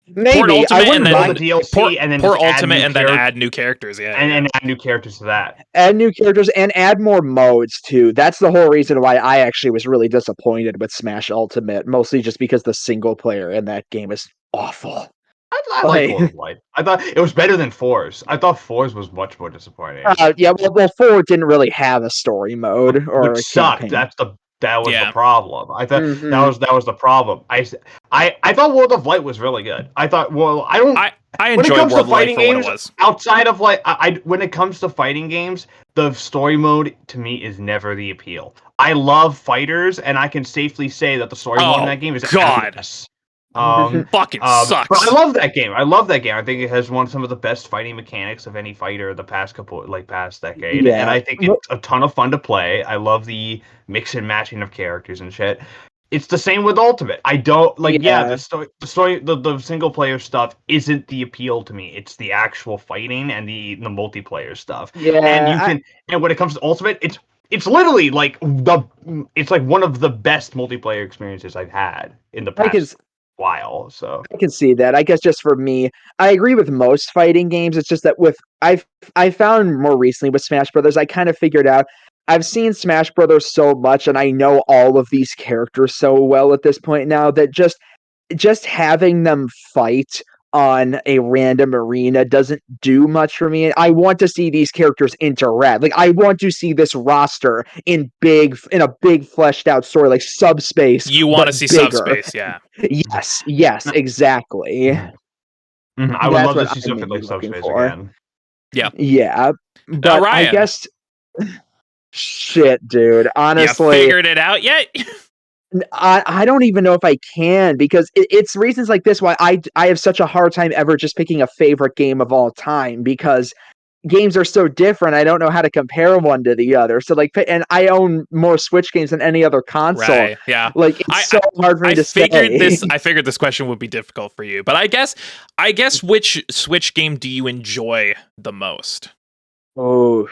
Maybe port Ultimate and then the DLC and then port Ultimate and then add new characters. And add new characters to that. Add new characters and add more modes too. That's the whole reason why I actually was really disappointed with Smash Ultimate, mostly just because the single player in that game is awful. I like Four's Light. I thought it was better than 4's. I thought 4's was much more disappointing. Well, 4 didn't really have a story mode or a sucked. Campaign. That was the problem. I thought that was the problem. I thought World of Light was really good. I thought I enjoyed World of Light for what it was. Outside of like when it comes to fighting games, the story mode to me is never the appeal. I love fighters, and I can safely say that the story mode in that game is ass. Fucking sucks. But I love that game. I think it has some of the best fighting mechanics of any fighter the past decade. Yeah. And I think it's a ton of fun to play. I love the mix and matching of characters and shit. It's the same with Ultimate. I don't the single player stuff isn't the appeal to me. It's the actual fighting and the multiplayer stuff. Yeah. And when it comes to Ultimate, it's literally like one of the best multiplayer experiences I've had in the past while. So I can see that. I guess just for me, I agree with most fighting games. It's just that I found more recently with Smash Brothers, I kind of figured out I've seen Smash Brothers so much, and I know all of these characters so well at this point now that just having them fight on a random arena doesn't do much for me. I want to see these characters interact. Like, I want to see this roster in a big fleshed out story, like Subspace. You want to see bigger. Subspace, yeah. Yes, exactly. I would love to see something like Subspace again. Yeah, but I guess shit, dude. Honestly, you figured it out yet? I don't even know if I can, because it's reasons like this why I have such a hard time ever just picking a favorite game of all time, because games are so different. I don't know how to compare one to the other. So and I own more Switch games than any other console. Right, yeah. Like, it's so hard for me to say. I figured this question would be difficult for you, but I guess which Switch game do you enjoy the most? Oh,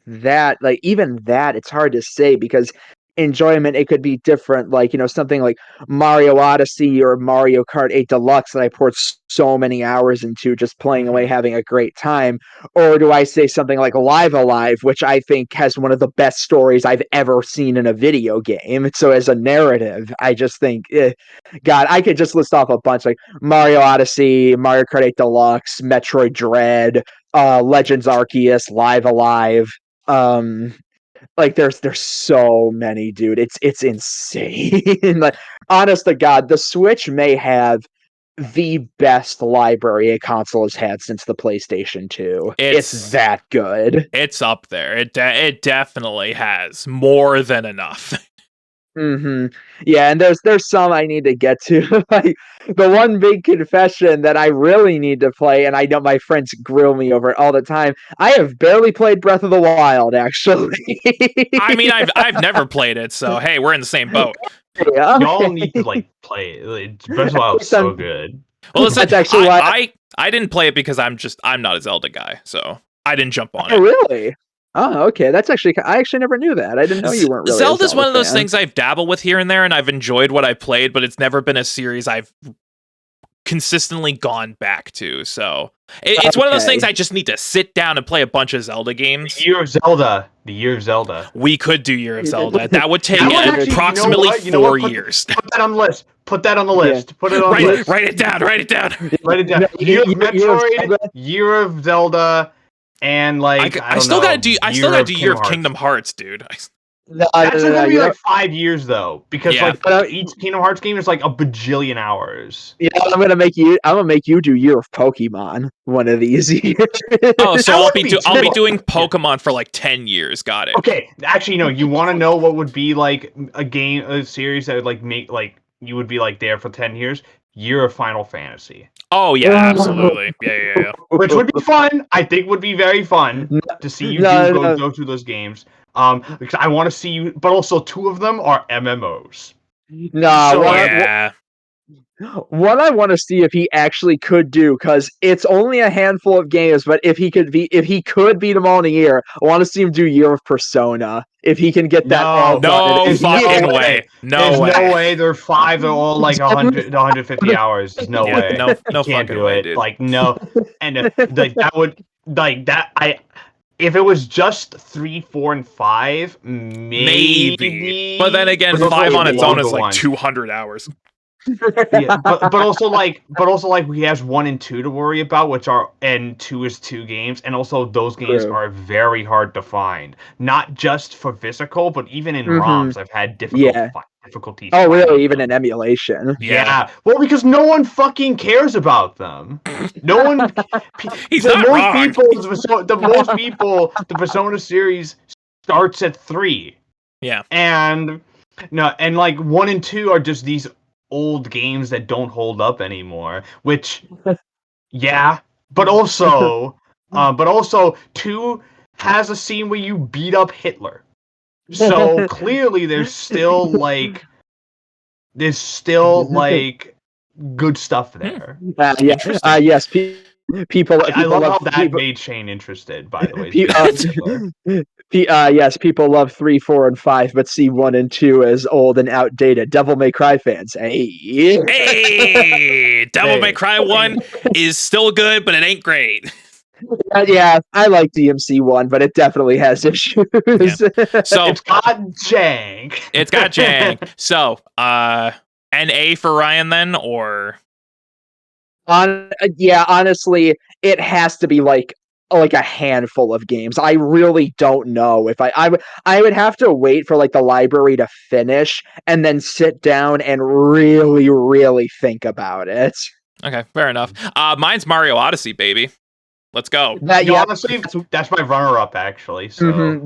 even that, it's hard to say, because enjoyment, it could be different, like, something like Mario Odyssey or Mario Kart 8 Deluxe that I poured so many hours into just playing away, having a great time. Or do I say something like Live Alive, which I think has one of the best stories I've ever seen in a video game. So as a narrative, I just think, God, I could just list off a bunch, like Mario Odyssey, Mario Kart 8 Deluxe, Metroid Dread, Legends Arceus, Live Alive. Like, there's so many, dude. It's insane. Like, honest to God, the Switch may have the best library a console has had since the PlayStation 2. It's that good. It's up there. It definitely has more than enough. Yeah, and there's some I need to get to. Like, the one big confession that I really need to play, and I know my friends grill me over it all the time. I have barely played Breath of the Wild, actually. I mean, I've never played it, so hey, we're in the same boat. Yeah, okay. Y'all need to play it. Breath of the Wild is so good. Well, listen, that's actually why I didn't play it because I'm not a Zelda guy, so I didn't jump on it. Oh, really? Oh, okay. I actually never knew that. I didn't know you weren't really Zelda's one of those things I've dabbled with here and there, and I've enjoyed what I played, but it's never been a series I've consistently gone back to. So it's one of those things I just need to sit down and play a bunch of Zelda games. The Year of Zelda. We could do Year of Zelda. That would take approximately 4 years. Put that on the list. Put it on the list. Write it down. Write it down. Year of Metroid, Year of Zelda. And like I still gotta do Year of Kingdom Hearts, dude. That's gonna be like 5 years though, because each Kingdom Hearts game is like a bajillion hours. Yeah, I'm gonna make you do Year of Pokemon one of these years. Oh, so I'll be doing Pokemon for like 10 years. Got it. Okay, actually, no. You want to know what would be like a series that would like make like you would be like there for 10 years? Year of Final Fantasy. Oh yeah, absolutely. Yeah. Which would be fun. I think would be very fun to see you go through those games. Because I want to see you, but also 2 of them are MMOs. What I want to see if he actually could do, because it's only a handful of games, but if he could beat them all in a year, I want to see him do Year of Persona. If he can get that all done. No fucking way. There's no way. They're 5. They're all like 100 to 150 hours. There's no way. No can't fucking do way, it. dude. Like, no. And that would like that. If it was just 3, 4, and 5, maybe. But then again, 5 on its own is like 200 hours. Yeah, but also he has 1 and 2 to worry about, and 2 is 2 games, and also those games are very hard to find. Not just for physical, but even in ROMs, I've had difficulties. Oh, really? Even in emulation? Yeah. Well, because no one fucking cares about them. No one. The Persona series starts at 3. Yeah. And like 1 and 2 are just these old games that don't hold up anymore. Which, yeah, but also 2 has a scene where you beat up Hitler. So clearly, there's still like good stuff there. Interesting. People. I love how that people, made Shane interested. By the way, yes, people love 3, 4, and 5, but see 1 and 2 as old and outdated. Devil May Cry fans, Hey, Devil May Cry 1 is still good, but it ain't great. Yeah, I like DMC 1, but it definitely has issues. Yeah. So it's got jank. It's got jank. So, an A for Ryan then, or honestly, it has to be like a handful of games. I really don't know if I would have to wait for like the library to finish and then sit down and really, really think about it. Okay, fair enough. Mine's Mario Odyssey, baby. Let's go. Honestly, that's my runner-up, actually. So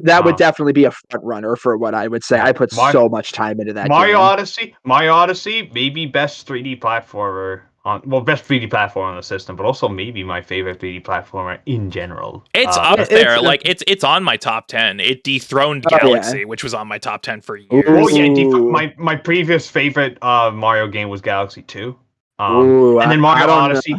that would definitely be a front runner for what I would say. I put so much time into that. Mario game. Odyssey, maybe best 3D platformer best 3D platformer on the system, but also maybe my favorite 3D platformer in general. It's up there. Like it's on my top 10. It dethroned Galaxy, which was on my top 10 for years. Oh yeah, my previous favorite Mario game was Galaxy 2. And then Mario Odyssey.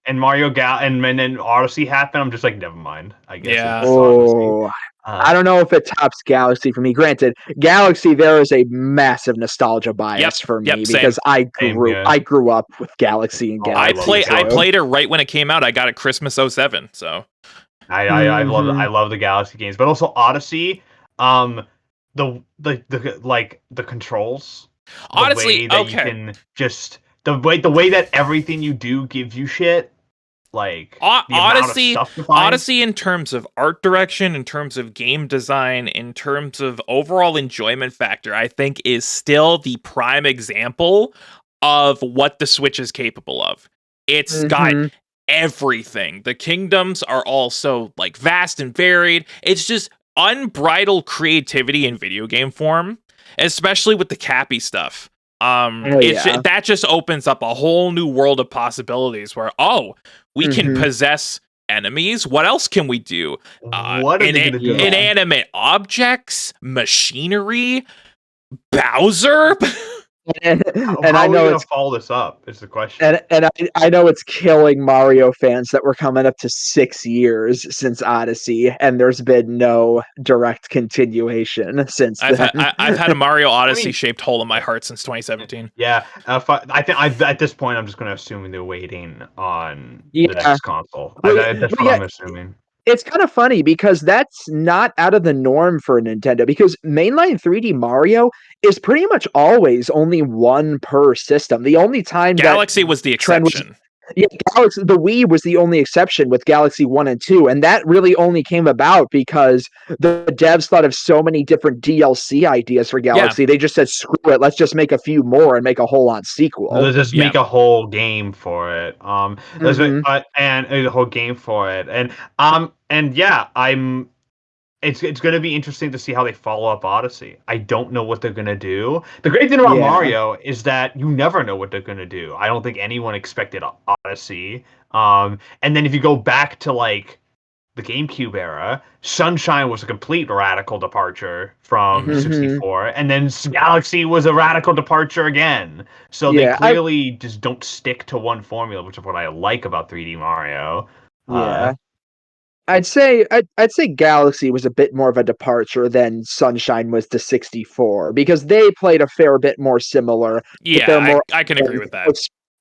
And and then Odyssey happened. I'm just like, never mind. I guess. Yeah. I don't know if it tops Galaxy for me. Granted, Galaxy, there is a massive nostalgia bias for me because I grew up with Galaxy and Galaxy. I played it right when it came out. I got it Christmas 07. So I love the Galaxy games, but also Odyssey. The controls. Honestly, you can just. The way that everything you do gives you shit, like Odyssey in terms of art direction, in terms of game design, in terms of overall enjoyment factor, I think is still the prime example of what the Switch is capable of. It's got everything. The kingdoms are all so like vast and varied. It's just unbridled creativity in video game form, especially with the Cappy stuff. That just opens up a whole new world of possibilities where we can possess enemies. What else can we do? What are they gonna do? Inanimate objects, machinery, Bowser. And I know it's follow this up is the question. And I know it's killing Mario fans that we're coming up to 6 years since Odyssey, and there's been no direct continuation since I've then. I've had a Mario Odyssey shaped hole in my heart since 2017. Yeah, I think at this point I'm just going to assume they're waiting on the next console. That's what I'm assuming. It's kind of funny because that's not out of the norm for Nintendo, because mainline 3D Mario is pretty much always only one per system. The only time Galaxy was the exception. Galaxy, the Wii was the only exception with Galaxy 1 and 2, and that really only came about because the devs thought of so many different DLC ideas for Galaxy. They just said, screw it, let's just make a few more and make a whole-on sequel. Let's just make a whole game for it. And a whole game for it. It's going to be interesting to see how they follow up Odyssey. I don't know what they're going to do. The great thing about Mario is that you never know what they're going to do. I don't think anyone expected Odyssey. And then if you go back to like the GameCube era, Sunshine was a complete radical departure from 64, and then Galaxy was a radical departure again. So they clearly just don't stick to one formula, which is what I like about 3D Mario. I'd say Galaxy was a bit more of a departure than Sunshine was to 64, because they played a fair bit more similar. Yeah, I can agree with that.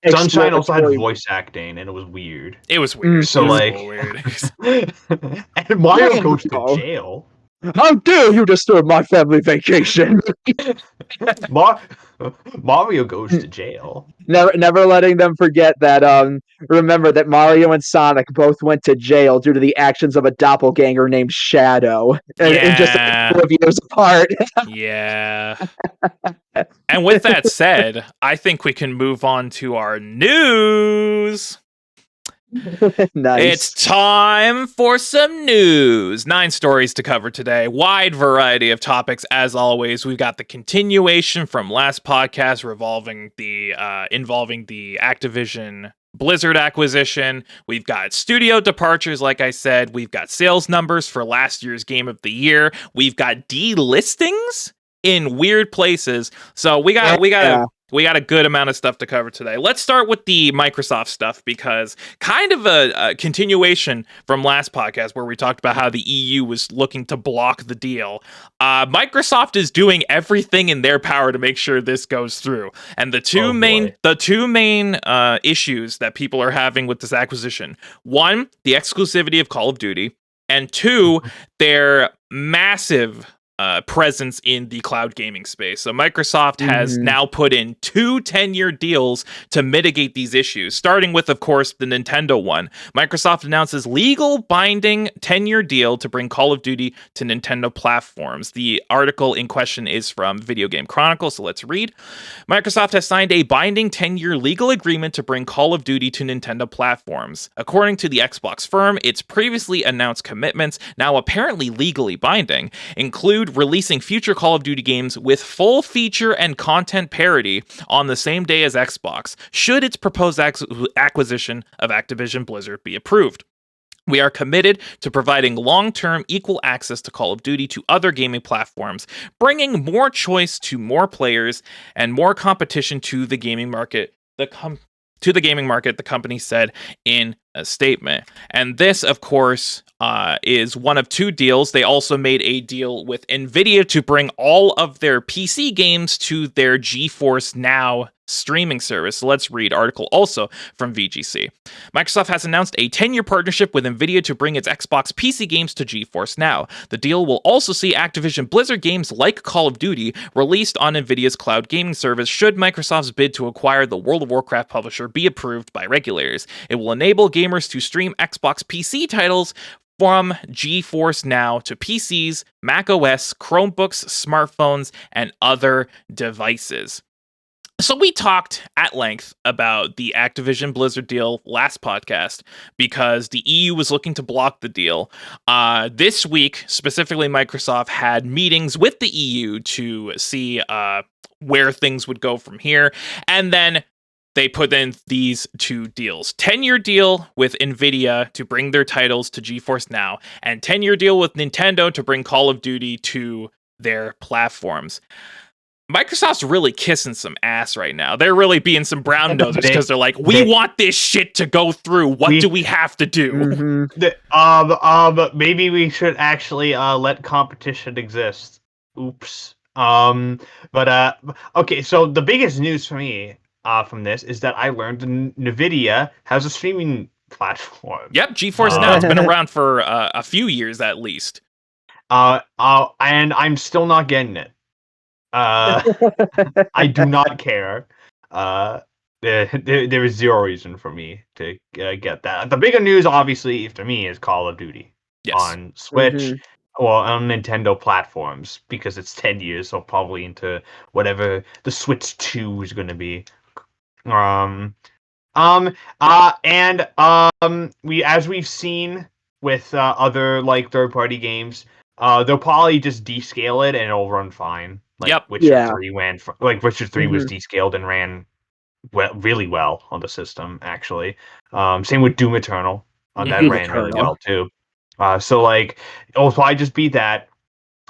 Sunshine also had voice acting, and it was weird. It was weird. So weird. And Mario goes to jail. How dare you disturb my family vacation? Mario goes to jail. Never letting them forget that. Remember that Mario and Sonic both went to jail due to the actions of a doppelganger named Shadow, and just a couple of years apart. Yeah. And with that said, I think we can move on to our news. Nice. It's time for some news. 9 stories to cover today. Wide variety of topics, as always. We've got the continuation from last podcast involving the Activision Blizzard acquisition. We've got studio departures, like I said. We've got sales numbers for last year's Game of the Year. We've got delistings in weird places. So we got a good amount of stuff to cover today. Let's start with the Microsoft stuff, because kind of a continuation from last podcast where we talked about how the EU was looking to block the deal. Microsoft is doing everything in their power to make sure this goes through. And the two main issues that people are having with this acquisition: one, the exclusivity of Call of Duty, and two, their massive presence in the cloud gaming space. So Microsoft has now put in 2 10-year deals to mitigate these issues, starting with, of course, the Nintendo one. Microsoft announces legal binding 10-year deal to bring Call of Duty to Nintendo platforms. The article in question is from Video Game Chronicle, so let's read. Microsoft has signed a binding 10-year legal agreement to bring Call of Duty to Nintendo platforms. According to the Xbox firm, its previously announced commitments, now apparently legally binding, include releasing future Call of Duty games with full feature and content parity on the same day as Xbox, should its proposed acquisition of Activision Blizzard be approved. We are committed to providing long-term equal access to Call of Duty to other gaming platforms, bringing more choice to more players and more competition to the gaming market. The company said in a statement. And this, of course, is one of 2 deals. They also made a deal with Nvidia to bring all of their PC games to their GeForce Now streaming service. So let's read article also from VGC. Microsoft has announced a 10-year partnership with Nvidia to bring its Xbox PC games to GeForce Now. The deal will also see Activision Blizzard games like Call of Duty released on Nvidia's cloud gaming service should Microsoft's bid to acquire the World of Warcraft publisher be approved by regulators. It will enable gamers to stream Xbox PC titles from GeForce Now to PCs, macOS, Chromebooks, smartphones, and other devices. So we talked at length about the Activision Blizzard deal last podcast because the EU was looking to block the deal. This week, specifically, Microsoft had meetings with the EU to see where things would go from here. And then they put in these 2 deals. 10-year deal with Nvidia to bring their titles to GeForce Now, and 10-year deal with Nintendo to bring Call of Duty to their platforms. Microsoft's really kissing some ass right now. They're really being some brown nosers because they're like, we want this shit to go through. What do we have to do? Maybe we should actually let competition exist. Oops. Okay. So the biggest news for me from this is that I learned Nvidia has a streaming platform. Yep, GeForce Now. It's been around for a few years at least. And I'm still not getting it. I do not care. There is zero reason for me to get that. The bigger news, obviously, for me, is Call of Duty on Switch or on Nintendo platforms because it's 10 years, so probably into whatever the Switch 2 is going to be. As we've seen with other like third-party games, they'll probably just descale it and it'll run fine. Witcher 3 Witcher 3 was descaled and ran really well on the system, actually. Same with Doom Eternal. That ran really well too. So it'll probably just be that.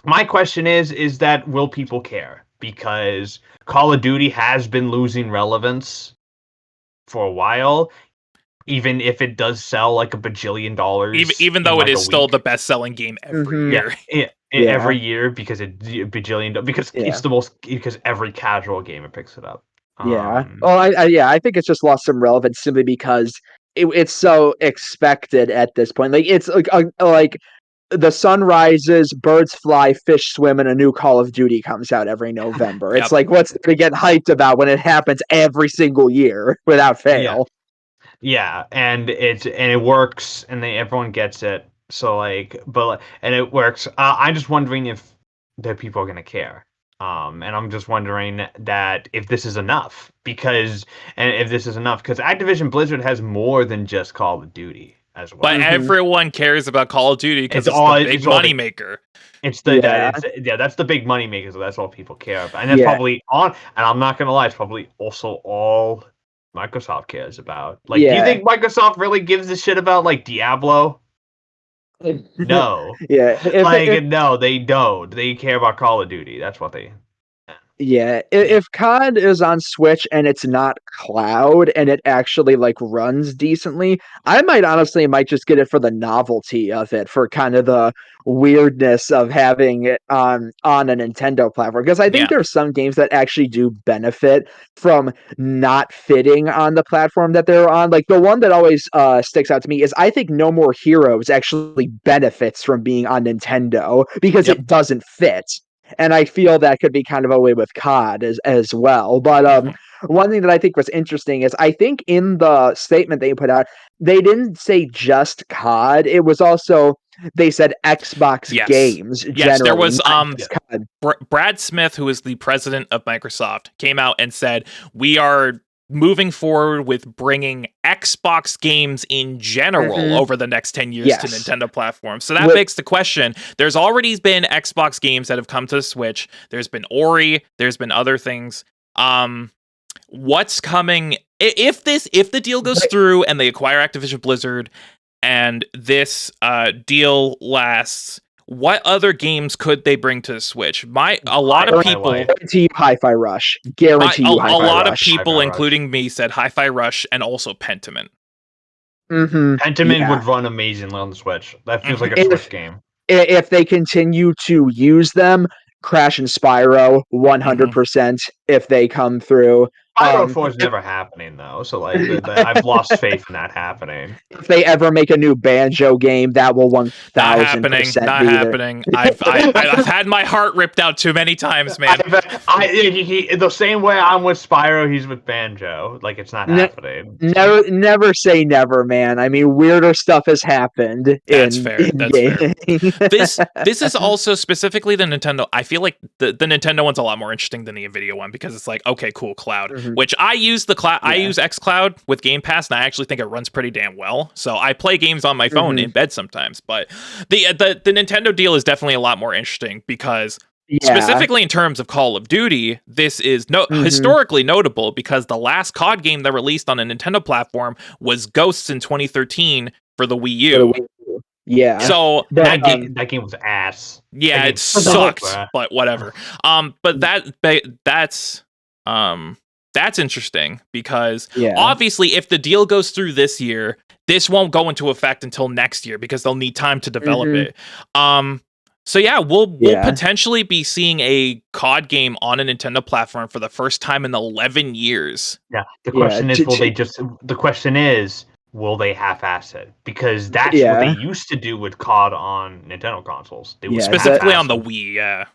My question is that will people care? Because Call of Duty has been losing relevance for a while, even if it does sell like $1 bajillion. Even though it is still the best-selling game every year. Every year because it's the most, because every casual gamer picks it up. I think it's just lost some relevance simply because it's so expected at this point. Like it's like the sun rises, birds fly, fish swim, and a new Call of Duty comes out every November. It's like what's to get hyped about when it happens every single year without fail. Yeah, and it works, and everyone gets it. So and it works. I'm just wondering if the people are gonna care. And I'm just wondering that if this is enough, because Activision Blizzard has more than just Call of Duty as well. But everyone cares about Call of Duty because it's the big money maker. It's that's the big money maker, so that's all people care about. And that's probably and I'm not gonna lie, it's probably also all Microsoft cares about. Like, do you think Microsoft really gives a shit about like Diablo? No. No, they don't. They care about Call of Duty. That's what they. Yeah, if COD is on Switch and it's not cloud and it actually like runs decently, I might just get it for the novelty of it, for kind of the weirdness of having it on a Nintendo platform. Because I think there's some games that actually do benefit from not fitting on the platform that they're on. Like the one that always sticks out to me is I think No More Heroes actually benefits from being on Nintendo because it doesn't fit. And I feel that could be kind of a way with COD as well. But one thing that I think was interesting is I think in the statement they put out, they didn't say just COD. It was also, they said Xbox games. Yes, there was Brad Smith, who is the president of Microsoft, came out and said, we are moving forward with bringing Xbox games in general over the next 10 years to Nintendo platforms. So that begs the question. There's already been Xbox games that have come to the Switch. There's been Ori. There's been other things. What's coming? If the deal goes through and they acquire Activision Blizzard and this deal lasts, what other games could they bring to the Switch? A lot of people guarantee you Hi-Fi Rush. Guarantee you Hi-Fi Rush. A lot of people, including me, said Hi-Fi Rush and also Pentiment. Pentiment would run amazingly on the Switch. That feels like a Switch game. If they continue to use them, Crash and Spyro 100% if they come through. Spyro 4 is never happening though, so like I've lost faith in that happening. If they ever make a new Banjo game, that will 1000% not happening. I've had my heart ripped out too many times, man. The same way I'm with Spyro, he's with Banjo. Like, it's not happening. Never say never, man. I mean, weirder stuff has happened. That's fair. This is also specifically the Nintendo. I feel like the Nintendo one's a lot more interesting than the Nvidia one because it's like, okay, cool, cloud. Which I use the cloud. I use xCloud with Game Pass, and I actually think it runs pretty damn well. So I play games on my phone in bed sometimes. But the Nintendo deal is definitely a lot more interesting because specifically in terms of Call of Duty, this is historically notable because the last COD game that released on a Nintendo platform was Ghosts in 2013 for the Wii U. Yeah. So that game was ass. Yeah, it sucked, but whatever. But that's interesting because obviously if the deal goes through this year, this won't go into effect until next year because they'll need time to develop it. So yeah, we'll potentially be seeing a COD game on a Nintendo platform for the first time in 11 years. Yeah. The question is, will they half-ass it? Because that's what they used to do with COD on Nintendo consoles. They would specifically on the Wii,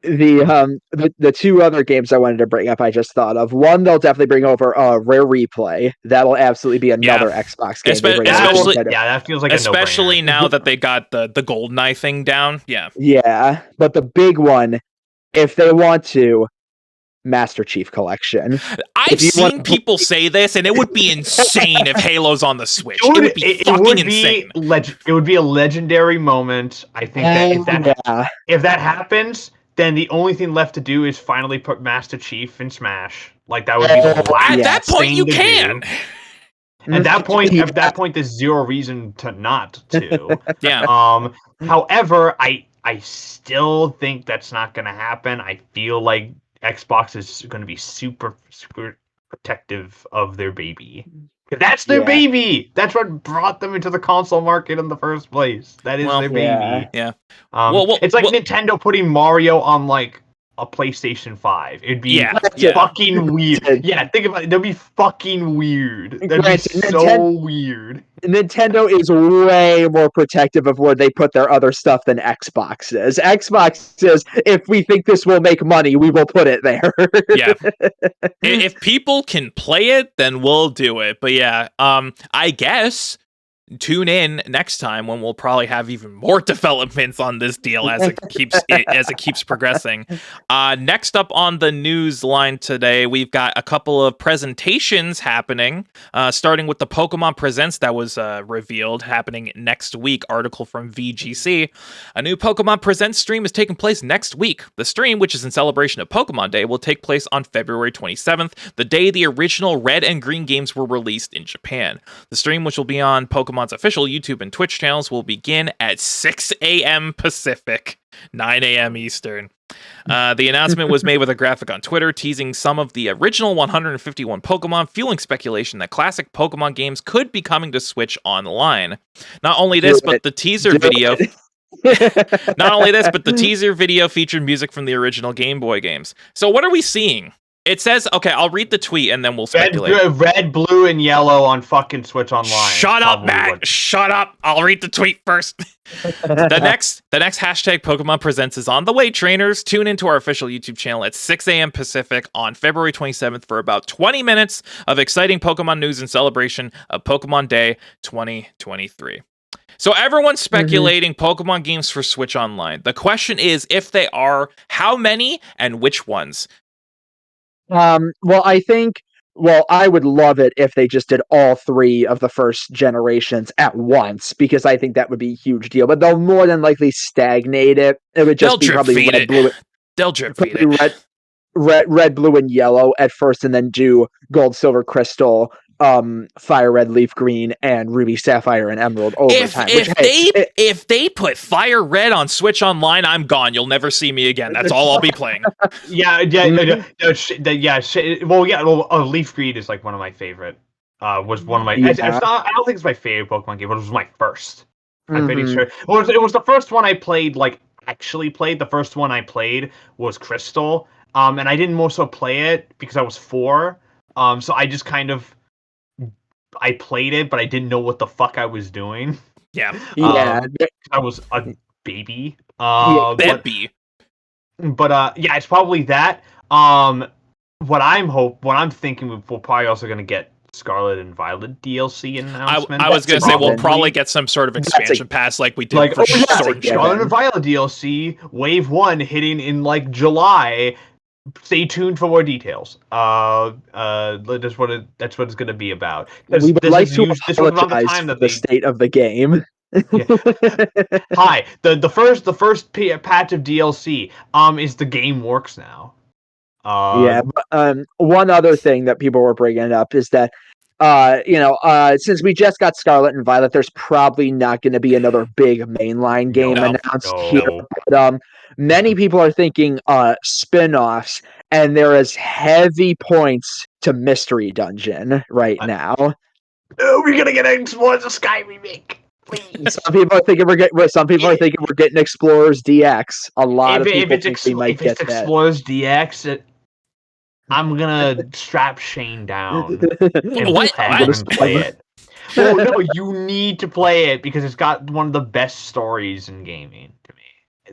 The two other games I wanted to bring up, I just thought of. One, they'll definitely bring over Rare Replay. That'll absolutely be another Xbox game. That feels like especially a no-brainer. now that they got the GoldenEye thing down. Yeah, but the big one, if they want to, Master Chief Collection. I've seen people say this, and it would be insane if Halo's on the Switch. It would be fucking insane. It would be a legendary moment. I think if that happens, then the only thing left to do is finally put Master Chief in Smash. Like, that would be the last at that point you can. At that point, there's zero reason to not to. However, I still think that's not going to happen. I feel like Xbox is going to be super, super protective of their baby. That's their baby. That's what brought them into the console market in the first place. That is their baby. Yeah. It's like Nintendo putting Mario on like a PlayStation 5. It'd be fucking weird. Yeah, think about it. That'd be fucking weird. That'd be so weird. Nintendo is way more protective of where they put their other stuff than Xbox is. Xbox says, if we think this will make money, we will put it there. If people can play it, then we'll do it. But I guess tune in next time when we'll probably have even more developments on this deal as it keeps progressing. Next up on the news line today, we've got a couple of presentations happening, starting with the Pokemon Presents that was revealed happening next week. Article from VGC. A new Pokemon Presents stream is taking place next week. The stream, which is in celebration of Pokemon Day, will take place on February 27th, the day the original Red and Green games were released in Japan. The stream, which will be on Pokemon's official YouTube and Twitch channels, will begin at 6 a.m. Pacific, 9 a.m. Eastern. The announcement was made with a graphic on Twitter teasing some of the original 151 Pokemon, fueling speculation that classic Pokemon games could be coming to Switch Online. Not only this, but the teaser video... Not only this, but the teaser video featured music from the original Game Boy games. So what are we seeing? It says, okay, I'll read the tweet and then we'll speculate. Red, blue, and yellow on fucking Switch Online. Shut up, Matt! Shut up! I'll read the tweet first. The next hashtag Pokemon Presents is on the way, trainers. Tune into our official YouTube channel at 6 a.m. Pacific on February 27th for about 20 minutes of exciting Pokemon news in celebration of Pokemon Day 2023. So everyone's speculating Pokemon games for Switch Online. The question is, if they are, how many and which ones? Well, I would love it if they just did all three of the first generations at once, because I think that would be a huge deal. But they'll more than likely stagnate it. It would just be probably red, blue. They'll drip feed it. Red, blue, and yellow at first, and then do gold, silver, crystal, fire red, leaf green, and ruby, sapphire, and emerald over time. If they put fire red on Switch Online, I'm gone. You'll never see me again. That's all I'll be playing. Leaf green is like one of my favorite. Was one of my. I don't think it's my favorite Pokemon game, but it was my first. I'm pretty sure. It was the first one I played. The first one I played was Crystal. And I didn't also play it because I was 4. So I just kind of. I played it, but I didn't know what the fuck I was doing. Yeah. I was a baby. Baby. But it's probably that. What I'm thinking we're probably also going to get Scarlet and Violet DLC announcement. I was going to say we'll probably get some sort of expansion pass like we did for Sword and Scarlet and Violet DLC Wave 1 hitting in July. Stay tuned for more details. That's what it's going to be about. We would like to apologize for the state of the game. Hi, the first patch of DLC is the Gameworks now. One other thing that people were bringing up is that since we just got Scarlet and Violet, there's probably not going to be another big mainline game announced here. But, many people are thinking spin-offs, and there is heavy points to Mystery Dungeon right now. Oh, we're gonna get an Explorers of Sky remake. Please. Some people are thinking we're getting Explorers DX. A lot of people think we might get that. Explorers DX. I'm gonna strap Shane down and play it. No, you need to play it because it's got one of the best stories in gaming to me.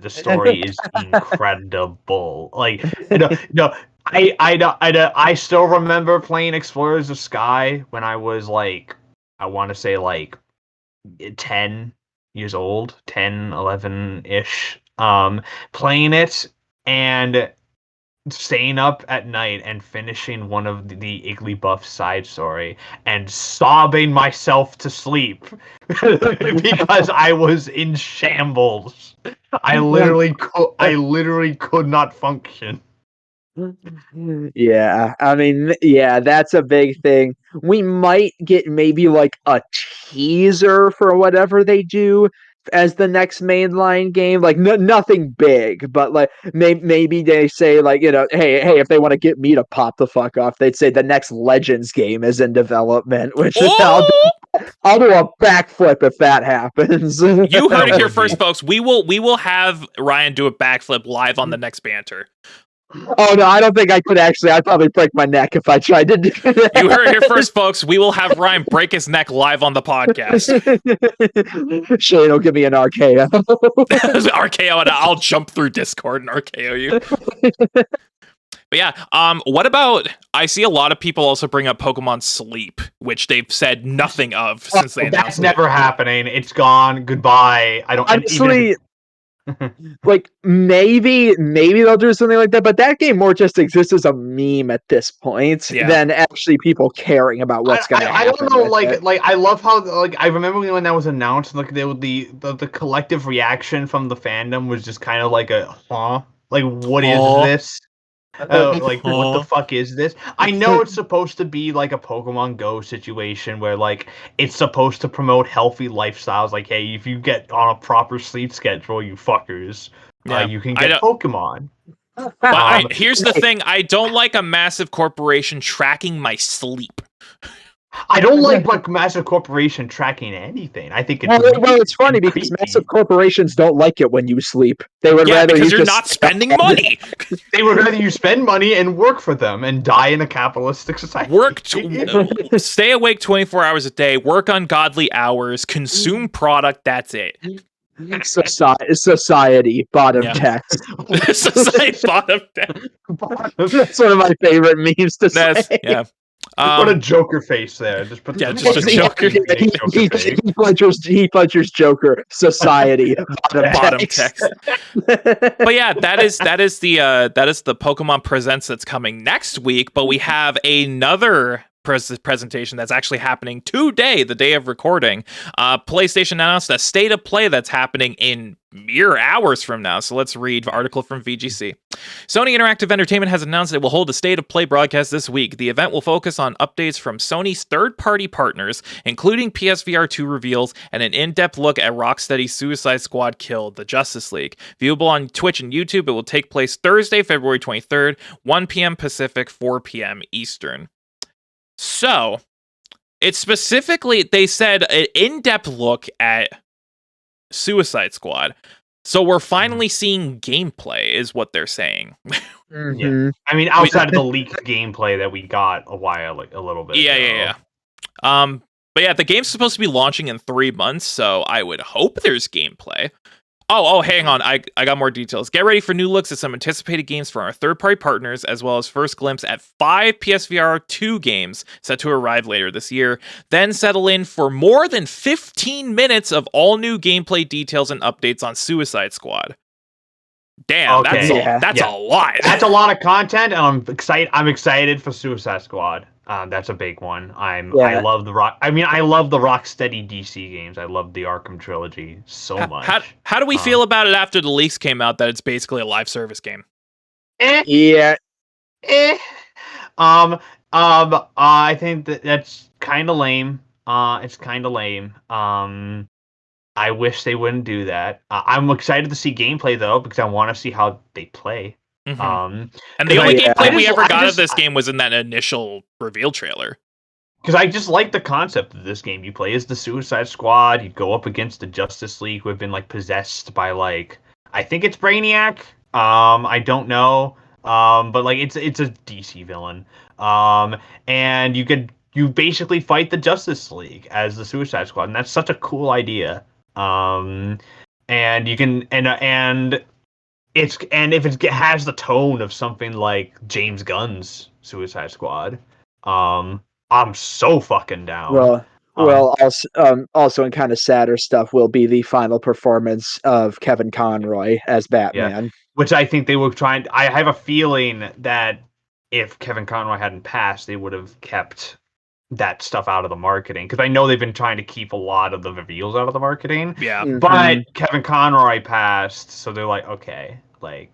The story is incredible. I still remember playing Explorers of Sky when I was I want to say 10 years old, 10, 11-ish, playing it and staying up at night and finishing one of the Igglybuff side story and sobbing myself to sleep because I was in shambles. I literally could not function. Yeah, that's a big thing. We might get maybe a teaser for whatever they do as the next mainline game, nothing big, but maybe they say hey, if they want to get me to pop the fuck off, they'd say the next Legends game is in development, which I'll do a backflip if that happens. You heard it here first, folks. We will have Ryan do a backflip live on the next banter. Oh no, I don't think I could actually. I'd probably break my neck if I tried to do that. You heard it here first, folks. We will have Ryan break his neck live on the podcast. Shane will give me an RKO. RKO, and I'll jump through Discord and RKO you. But yeah, what about, I see a lot of people also bring up Pokemon Sleep, which they've said nothing of since they announced That's never happening. It's gone. Goodbye. I don't honestly. Like maybe they'll do something like that, but that game more just exists as a meme at this point than actually people caring about what's going to happen. I don't know, like I love how I remember when that was announced, like the collective reaction from the fandom was just kind of like a like what is this? Like what the fuck is this? I know it's supposed to be like a Pokemon Go situation where like it's supposed to promote healthy lifestyles. Like, hey, if you get on a proper sleep schedule, you fuckers, you can get Pokemon. But here's the thing: I don't like a massive corporation tracking my sleep. I don't like massive corporation tracking anything. I think it's well, it's funny because massive corporations don't like it when you sleep. They would rather because you're not spending money. They would rather you spend money and work for them and die in a capitalistic society. Stay awake 24 hours a day, work ungodly hours, consume product. That's it. Society bottom text. Society bottom text. That's one of my favorite memes to say. Yeah. Put a Joker face there. Just put just a Joker. Heath Ledger's Joker. Society bottom text. But yeah, that is the Pokemon Presents that's coming next week. But we have another presentation that's actually happening today, the day of recording. PlayStation announced a state of play that's happening in mere hours from now. So let's read the article from VGC. Sony Interactive Entertainment has announced it will hold a state of play broadcast this week. The event will focus on updates from Sony's third-party partners, including PSVR 2 reveals and an in-depth look at Rocksteady's Suicide Squad Kill the Justice League. Viewable on Twitch and YouTube, it will take place Thursday, February 23rd, 1 p.m. Pacific, 4 p.m. Eastern. So, it's specifically, they said, an in-depth look at Suicide Squad. So we're finally seeing gameplay, is what they're saying. Yeah. I mean, outside of the leaked gameplay that we got a little bit ago. Yeah. But yeah, the game's supposed to be launching in 3 months, so I would hope there's gameplay. Oh, hang on. I got more details. Get ready for new looks at some anticipated games from our third-party partners, as well as first glimpse at 5 PSVR 2 games set to arrive later this year. Then settle in for more than 15 minutes of all new gameplay details and updates on Suicide Squad. Damn, that's a lot. That's a lot of content, and I'm excited for Suicide Squad. That's a big one. I love the Rocksteady DC games. I love the Arkham trilogy so much. How do we feel about it after the leaks came out that it's basically a live service game? Yeah. I think that's kind of lame. It's kind of lame. I wish they wouldn't do that. I'm excited to see gameplay though, because I want to see how they play. Mm-hmm. And the only gameplay we ever got of this game was in that initial reveal trailer. Because I just like the concept of this game. You play as the Suicide Squad. You go up against the Justice League, who have been possessed by I think it's Brainiac. I don't know. But it's a DC villain. And you basically fight the Justice League as the Suicide Squad, and that's such a cool idea. And you can and if it has the tone of something like James Gunn's Suicide Squad, I'm so fucking down. Well, also in kind of sadder stuff will be the final performance of Kevin Conroy as Batman. Yeah, which I think they were trying. I have a feeling that if Kevin Conroy hadn't passed, they would have kept that stuff out of the marketing, because I know they've been trying to keep a lot of the reveals out of the marketing. Yeah. Mm-hmm. But Kevin Conroy passed, so they're like, okay, we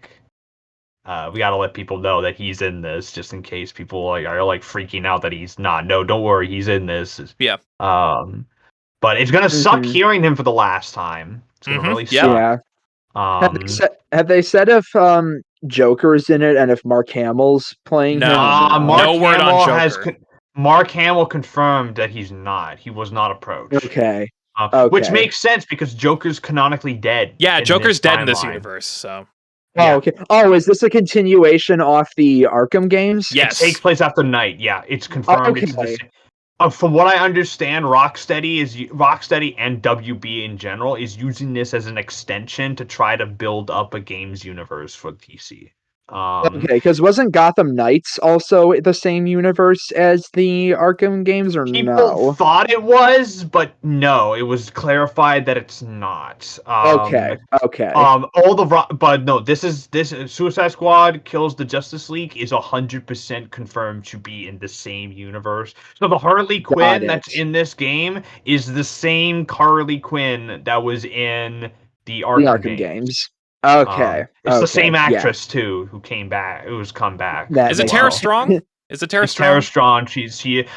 gotta let people know that he's in this, just in case people are freaking out that he's not. No, don't worry, he's in this. Yeah. But it's gonna suck hearing him for the last time. It's gonna really suck. Yeah. Have they said if Joker's in it and if Mark Hamill's playing him? No word on Joker. Mark Hamill confirmed that he's not. He was not approached. Okay. Which makes sense because Joker's canonically dead. Yeah, Joker's dead in this universe. So. Oh, okay. Oh, is this a continuation off the Arkham games? Yes. It takes place after Night. Yeah, it's confirmed. Okay. From what I understand, Rocksteady and WB in general is using this as an extension to try to build up a games universe for DC. Okay, because wasn't Gotham Knights also the same universe as the Arkham games, or People no? thought it was, but no, it was clarified that it's not. Okay. But no, this Suicide Squad Kills the Justice League is 100% confirmed to be in the same universe. So the Harley Quinn that's in this game is the same Harley Quinn that was in the Arkham games. Okay. It's the same actress too who came back. Who's come back. Is it Tara Strong? Is it Tara Strong? Tara Strong.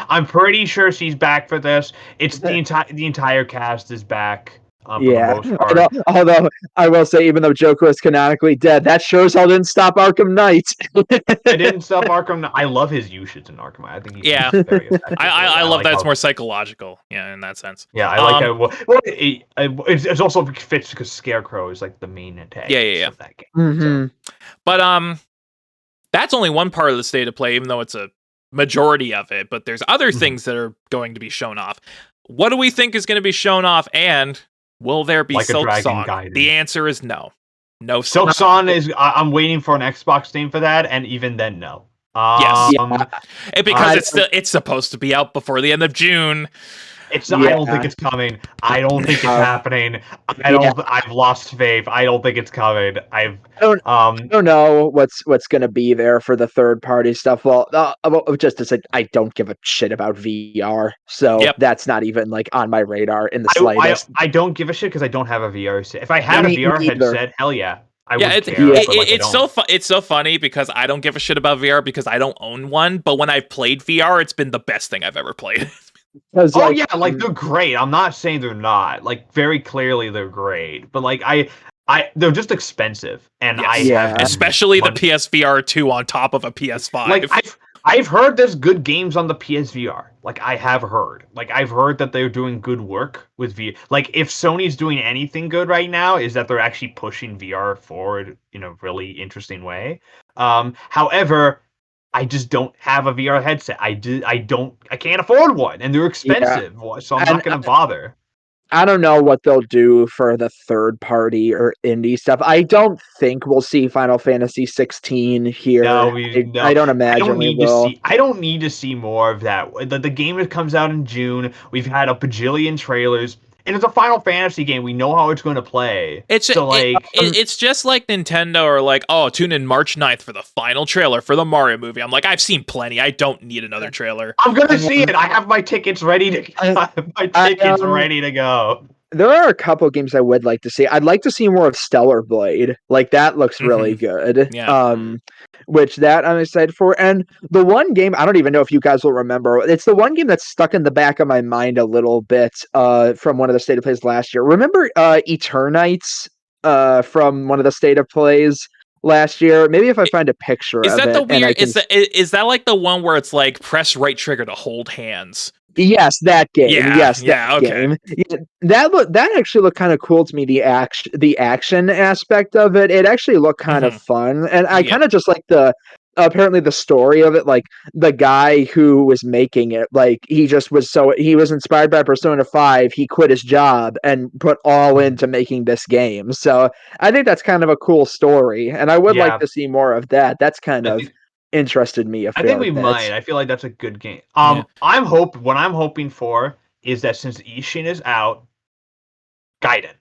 I'm pretty sure she's back for this. It's the entire cast is back. For the most part. Although I will say, even though Joker is canonically dead, that sure as hell didn't stop Arkham Knight. It didn't stop Arkham. I love his usage in Arkham. I think he's very effective. I love that it's more psychological. Yeah, in that sense. Yeah, I like that. Well, it's also fits because Scarecrow is like the main antagonist of that game. Mm-hmm. So. But that's only one part of the state of play, even though it's a majority of it. But there's other things that are going to be shown off. What do we think is going to be shown off, and will there be Silksong? The answer is no. No. Silksong is. I'm waiting for an Xbox name for that, and even then, no. Yes. Because it's supposed to be out before the end of June. It's. I don't think it's coming. I don't think it's happening. I've lost faith. I don't think it's coming. I don't know what's gonna be there for the third party stuff. Well, just to say, I don't give a shit about VR, so that's not even like on my radar in the slightest. I don't give a shit because I don't have a VR set. If I had a VR headset, hell yeah. It's so funny because I don't give a shit about VR because I don't own one. But when I've played VR, it's been the best thing I've ever played. They're great. I'm not saying they're not. Like, very clearly they're great. But like they're just expensive, and I have especially the PSVR 2 on top of a PS5. Like I've heard there's good games on the PSVR. Like I've heard that they're doing good work with VR. Like if Sony's doing anything good right now, is that they're actually pushing VR forward in a really interesting way. However, I just don't have a VR headset. I can't afford one, and they're expensive, so I'm not going to bother. I don't know what they'll do for the third party or indie stuff. I don't think we'll see Final Fantasy 16 here. No. I don't imagine we will. I don't need to see more of that. The game that comes out in June, we've had a bajillion trailers. And it's a Final Fantasy game. We know how it's going to play. It's just like Nintendo or like, tune in March 9th for the final trailer for the Mario movie. I'm like, I've seen plenty. I don't need another trailer. I'm going to see it. I have my tickets ready to go. There are a couple games I would like to see. I'd like to see more of Stellar Blade. Like, that looks really good. Yeah. Which that I'm excited for. And the one game, I don't even know if you guys will remember, it's the one game that's stuck in the back of my mind a little bit from one of the State of Plays last year. Remember Eternites from one of the State of Plays last year? Maybe if I find a picture of it. Is that the weird? Is that like the one where it's like press right trigger to hold hands? Yes, that game. Game. Yeah, that actually looked kind of cool to me. The action aspect of it, it actually looked kind of fun, and I kind of just like apparently the story of it. Like the guy who was making it, like he was inspired by Persona 5. He quit his job and put all into making this game. So I think that's kind of a cool story, and I would like to see more of that. That's kind of interested me. I think we might. I feel like that's a good game. What I'm hoping for is that since Ishin is out, Gaiden.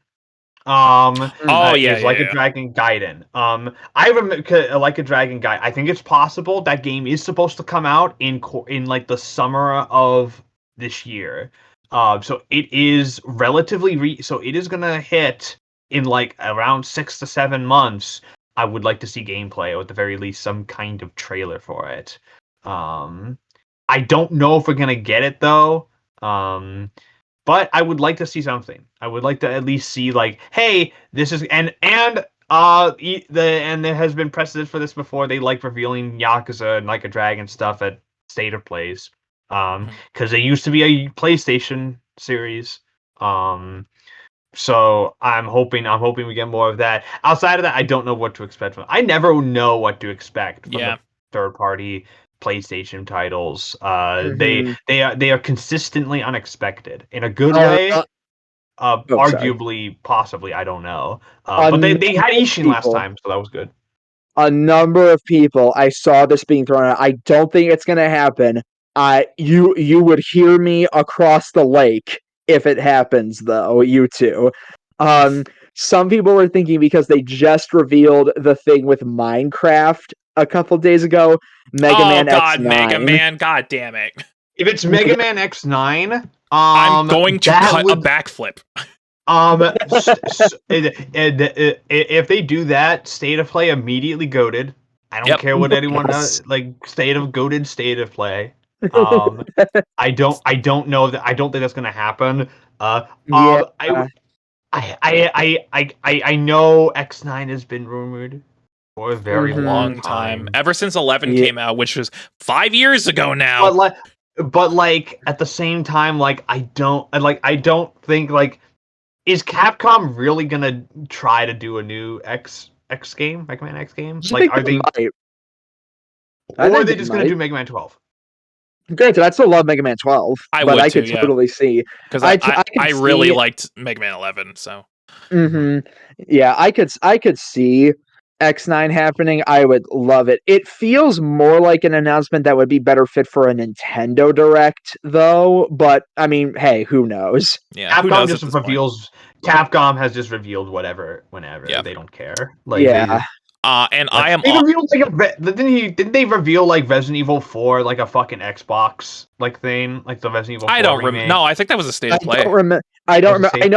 Like a Dragon Gaiden. I remember Like a Dragon Gaiden. I think it's possible that game is supposed to come out in like the summer of this year. So it is relatively so it is gonna hit in like around 6 to 7 months. I would like to see gameplay, or at the very least, some kind of trailer for it. I don't know if we're gonna get it though, but I would like to see something. I would like to at least see like, hey, this is and there has been precedent for this before. They like revealing Yakuza and Like a Dragon stuff at State of Plays, because they used to be a PlayStation series. So I'm hoping we get more of that. Outside of that, I don't know what to expect from. I never know what to expect from the third party PlayStation titles. They are consistently unexpected in a good way. Arguably, possibly, I don't know. But they had Ishin last time, so that was good. a number of people, I saw this being thrown out. I don't think it's going to happen. You would hear me across the lake if it happens, though. You two. Some people were thinking because they just revealed the thing with Minecraft a couple days ago, Mega Man God, X9. Mega Man, god damn it. If it's Mega Man X9, I'm going to cut a backflip. If they do that, State of Play immediately goaded. I don't care what anyone does. Like state of play. I don't know that. I don't think that's gonna happen. I know X9 has been rumored for a very long time. Ever since 11 came out, which was 5 years ago now. But at the same time, I don't think is Capcom really gonna try to do a new X game, Mega Man X game? Are they? Or are they just gonna do Mega Man 12? Granted, I still love Mega Man 12, but I could totally see because I really liked Mega Man 11. So, yeah, I could see X9 happening. I would love it. It feels more like an announcement that would be better fit for a Nintendo Direct, though. But I mean, hey, who knows? Yeah, Capcom just reveals. Capcom has just revealed whatever, whenever they don't care. And I am. They revealed didn't they reveal Resident Evil 4 a fucking Xbox thing the Resident Evil 4 I don't remember. No, I think that was a state of play. I don't remember. I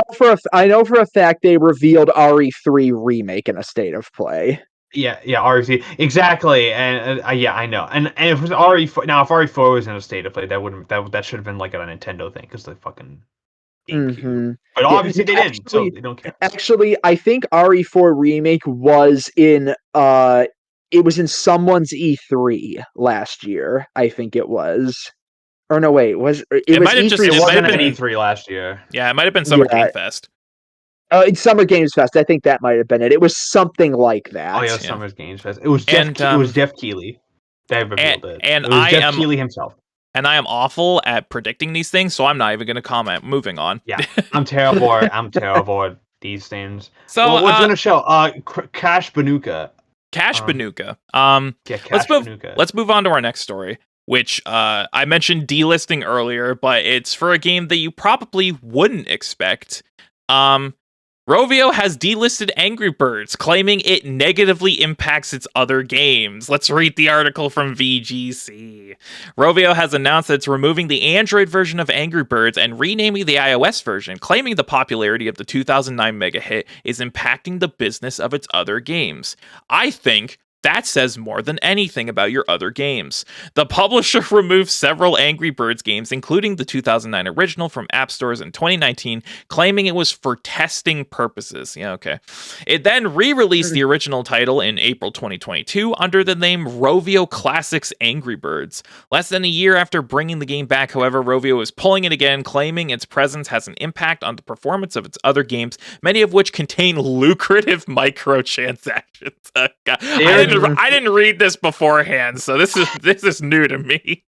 know for a fact they revealed RE3 remake in a state of play. Yeah, RE3 exactly, and yeah, I know. And if it was RE4 now, if RE4 was in a state of play, that should have been a Nintendo thing because the fucking. But obviously they didn't, so they don't care. Actually, I think RE4 remake was in it was in someone's E3 last year. I think it was. Or no, wait, it was E3? It wasn't an E3 last year. Yeah, it might have been Summer Game Fest. It's Summer Games Fest. I think that might have been it. It was something like that. Oh yeah, Summer Games Fest. It was Jeff Keighley that revealed it. And it was Jeff Keighley himself. And I am awful at predicting these things, so I'm not even going to comment. Moving on. Yeah, I'm terrible. I'm terrible at these things. So what's going to show? Cash Banuka. Cash Banuka. Let's move on to our next story, which I mentioned delisting earlier, but it's for a game that you probably wouldn't expect. Rovio has delisted Angry Birds, claiming it negatively impacts its other games. Let's read the article from VGC. Rovio has announced that it's removing the Android version of Angry Birds and renaming the iOS version, claiming the popularity of the 2009 mega hit is impacting the business of its other games. I think that says more than anything about your other games. The publisher removed several Angry Birds games, including the 2009 original, from app stores in 2019, claiming it was for testing purposes. Yeah, okay. It then re-released the original title in April 2022 under the name Rovio Classics Angry Birds. Less than a year after bringing the game back, however, Rovio is pulling it again, claiming its presence has an impact on the performance of its other games, many of which contain lucrative microtransactions. I didn't read this beforehand, so this is new to me.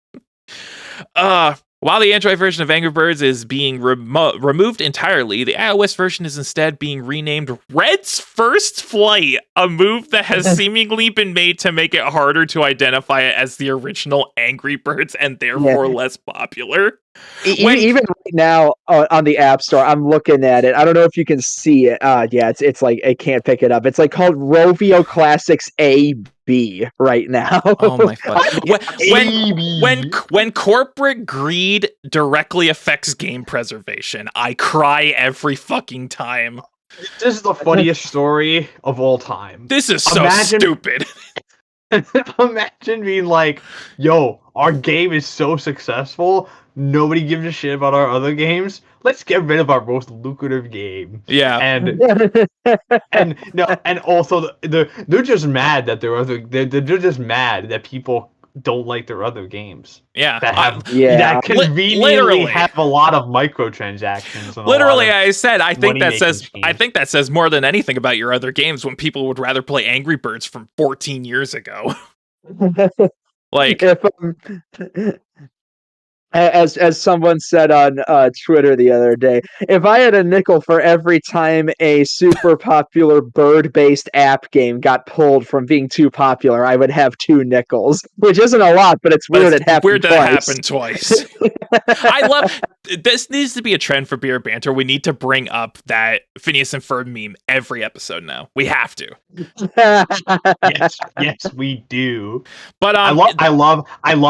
While the Android version of Angry Birds is being removed entirely, the iOS version is instead being renamed Red's First Flight, a move that has seemingly been made to make it harder to identify it as the original Angry Birds and therefore less popular. Even right now on the App Store, I'm looking at it. I don't know if you can see it. It's like I can't pick it up. It's called Rovio Classics AB right now. Oh my god! When corporate greed directly affects game preservation, I cry every fucking time. This is the funniest story of all time. This is so stupid. Imagine being like, "Yo, our game is so successful. Nobody gives a shit about our other games. Let's get rid of our most lucrative game." Yeah, and also they're just mad that they're just mad that people don't like their other games. Yeah, that conveniently have a lot of microtransactions. And I think that says more than anything about your other games when people would rather play Angry Birds from 14 years ago. As someone said on Twitter the other day, if I had a nickel for every time a super popular bird-based app game got pulled from being too popular, I would have 2 nickels, which isn't a lot, but it's weird it happened weird that twice. It happened twice. I love this. Needs to be a trend for Bearded Banter. We need to bring up that Phineas and Ferb meme every episode now. We have to. yes, we do. But I love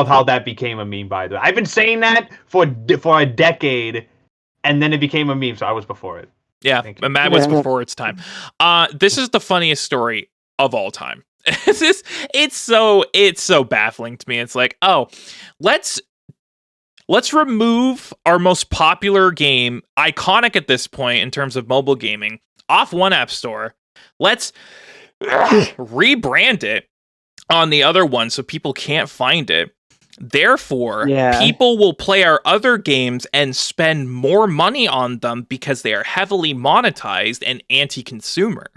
how that became a meme. By the way, I've been saying that for a decade, and then it became a meme. So I was before it. Yeah, Matt was before its time. This is the funniest story of all time. It's so baffling to me. It's like, oh, let's remove our most popular game, iconic at this point in terms of mobile gaming, off one app store. Let's rebrand it on the other one so people can't find it. Therefore, people will play our other games and spend more money on them because they are heavily monetized and anti-consumer.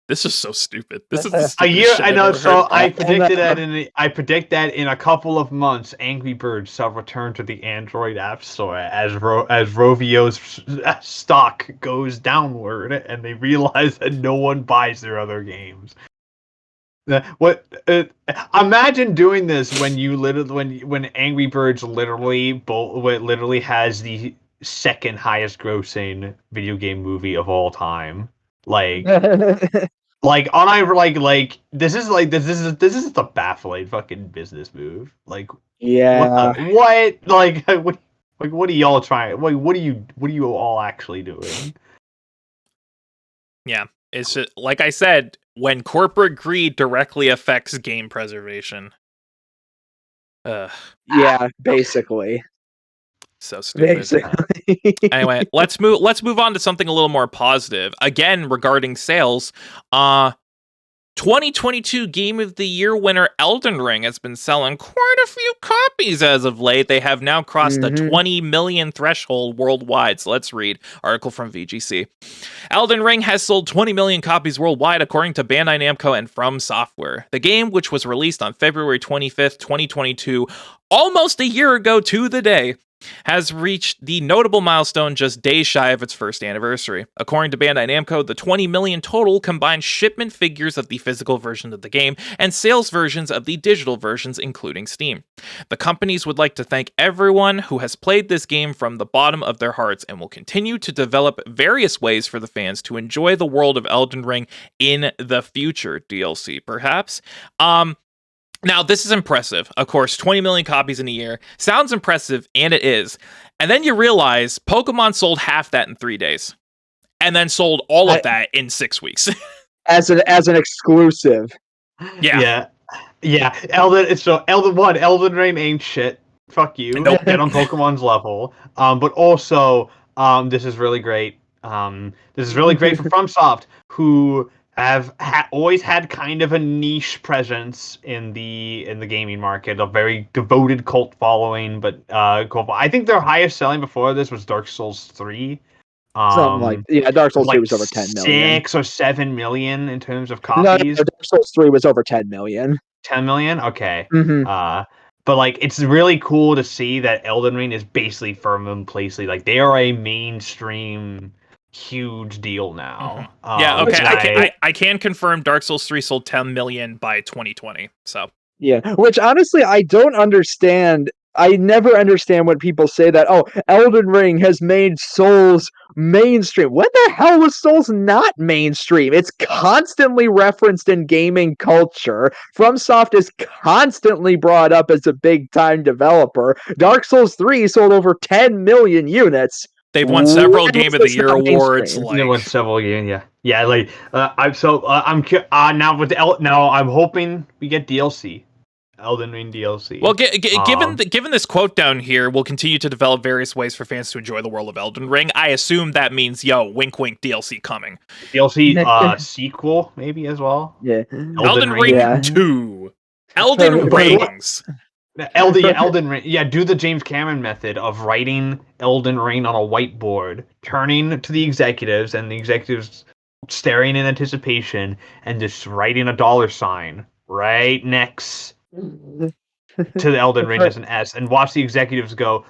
This is so stupid. This is a year. I know. So I predict that in a couple of months, Angry Birds shall return to the Android App Store as Rovio's stock goes downward, and they realize that no one buys their other games. Imagine doing this when Angry Birds literally has the second highest grossing video game movie of all time. Like this is the baffling fucking business move. Like, what? Like what are y'all trying? What are you all actually doing? Yeah, it's just, like I said, when corporate greed directly affects game preservation. Yeah, basically. So stupid. Anyway, let's move on to something a little more positive. Again, regarding sales, 2022 Game of the Year winner Elden Ring has been selling quite a few copies as of late. They have now crossed the 20 million threshold worldwide. So let's read article from VGC. Elden Ring has sold 20 million copies worldwide, according to Bandai Namco and From Software. The game, which was released on February 25th, 2022, almost a year ago to the day, has reached the notable milestone just days shy of its first anniversary. According to Bandai Namco, the 20 million total combines shipment figures of the physical version of the game and sales versions of the digital versions, including Steam. The companies would like to thank everyone who has played this game from the bottom of their hearts and will continue to develop various ways for the fans to enjoy the world of Elden Ring in the future. DLC, perhaps? Now, this is impressive. Of course, 20 million copies in a year. Sounds impressive, and it is. And then you realize Pokemon sold half that in 3 days. And then sold all of that in 6 weeks. as an exclusive. Yeah. Elden Ring ain't shit. Fuck you. Nope. Get on Pokemon's level. But also, this is really great. This is really great for FromSoft, who have always had kind of a niche presence in the gaming market, a very devoted cult following. But I think their highest selling before this was Dark Souls 3. Something Dark Souls 3 was over 10 million. 6 or 7 million in terms of copies. No, Dark Souls 3 was over 10 million. 10 million? Okay. Mm-hmm. But like, it's really cool to see that Elden Ring is basically firm in place. Like, they are a mainstream huge deal now. Yeah, okay. I can confirm Dark Souls 3 sold 10 million by 2020. So yeah, which honestly I don't understand. I never understand when people say that, oh, Elden Ring has made Souls mainstream. What the hell was Souls not mainstream? It's constantly referenced in gaming culture. FromSoft is constantly brought up as a big-time developer. Dark Souls 3 sold over 10 million units. They've won several Game of the Year awards. They won several games, yeah. Like, I'm hoping we get DLC. Elden Ring DLC. Well, given this quote down here, we'll continue to develop various ways for fans to enjoy the world of Elden Ring. I assume that means, wink, wink, DLC coming. DLC sequel, maybe, as well. Yeah. Elden Ring 2. Elden Rings. Elden Ring. Yeah, do the James Cameron method of writing Elden Ring on a whiteboard, turning to the executives, and the executives staring in anticipation, and just writing a $sign right next to the Elden Ring as an S, and watch the executives go,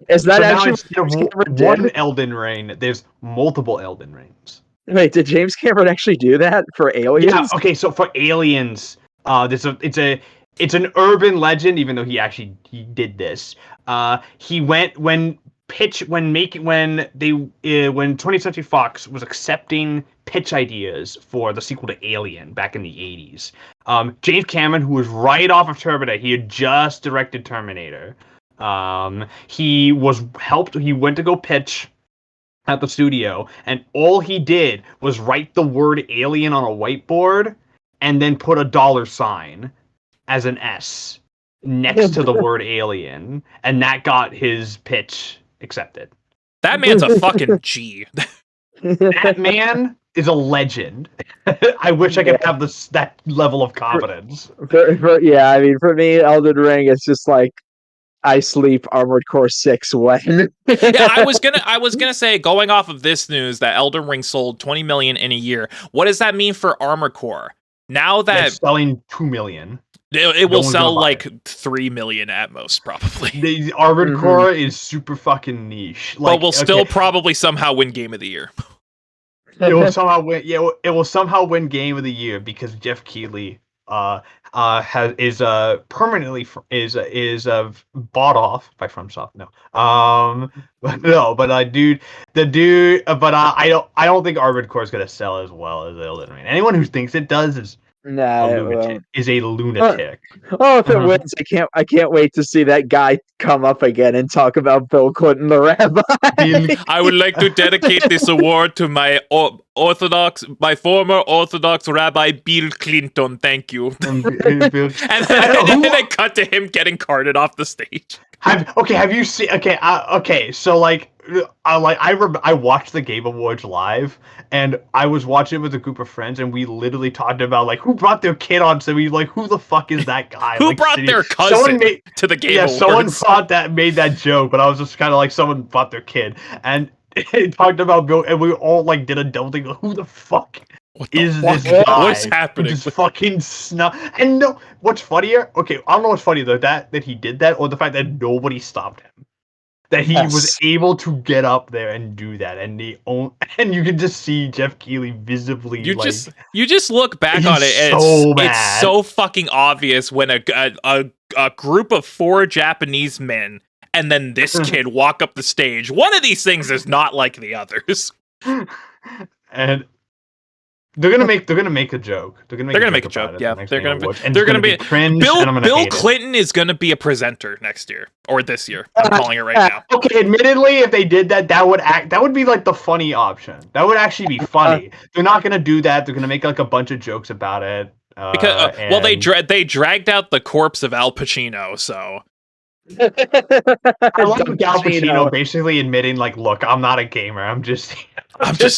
Is that so actually now instead of James Cameron one did? Elden Ring, there's multiple Elden Rings. Wait, did James Cameron actually do that for Aliens? Yeah, okay, so for Aliens, it's an urban legend, even though he did this. He went when 20th Century Fox was accepting pitch ideas for the sequel to Alien back in the 80s. James Cameron, who was right off of Terminator, he had just directed Terminator. He went to go pitch at the studio, and all he did was write the word alien on a whiteboard and then put a $ as an S next to the word alien, and that got his pitch accepted. That man's a fucking G. That man is a legend. I wish I could have that level of confidence. I mean, for me, Elden Ring is just like I sleep Armored Core 6 when. Yeah, I was gonna say, going off of this news that Elden Ring sold 20 million in a year, what does that mean for Armored Core? Now that it's selling 2 million. It will sell like 3 million at most, probably. The Armored Core is super fucking niche. But will still probably somehow win Game of the Year. It will somehow win. Yeah, it will somehow win Game of the Year because Jeff Keighley is permanently bought off by FromSoft. No, but I don't think Armored Core is gonna sell as well as Elden Ring. Anyone who thinks it does is a lunatic. Oh, if it wins, I can't wait to see that guy come up again and talk about Bill Clinton, the rabbi. I would like to dedicate this award to my former Orthodox Rabbi Bill Clinton. Thank you. and then they cut to him getting carted off the stage. Have you seen? So like. I watched the Game Awards live, and I was watching it with a group of friends, and we literally talked about like who brought their kid on. So we like, who the fuck is that guy? Who brought their cousin to the Game Awards? Someone made that joke, but I was just kind of like, someone brought their kid, and it talked about Bill, and we all like did a double thing. Like, who the fuck is this guy? What's happening? Just fucking snuff. And no, what's funnier? Okay, I don't know what's funnier though, that he did that, or the fact that nobody stopped him. That he was able to get up there and do that, and you can just see Jeff Keighley visibly. You just look back on it, and it's so fucking obvious when a group of 4 Japanese men and then this kid walk up the stage. One of these things is not like the others, and they're gonna make a joke. They're gonna make a joke. Yeah, they're gonna be cringe. Bill Clinton is gonna be a presenter next year or this year. I'm calling it right now. Okay, admittedly, if they did that, that would be like the funny option. That would actually be funny. They're not gonna do that. They're gonna make like a bunch of jokes about it. Well, they dragged out the corpse of Al Pacino, so. I love Al Pacino basically admitting, like, look, I'm not a gamer. I'm just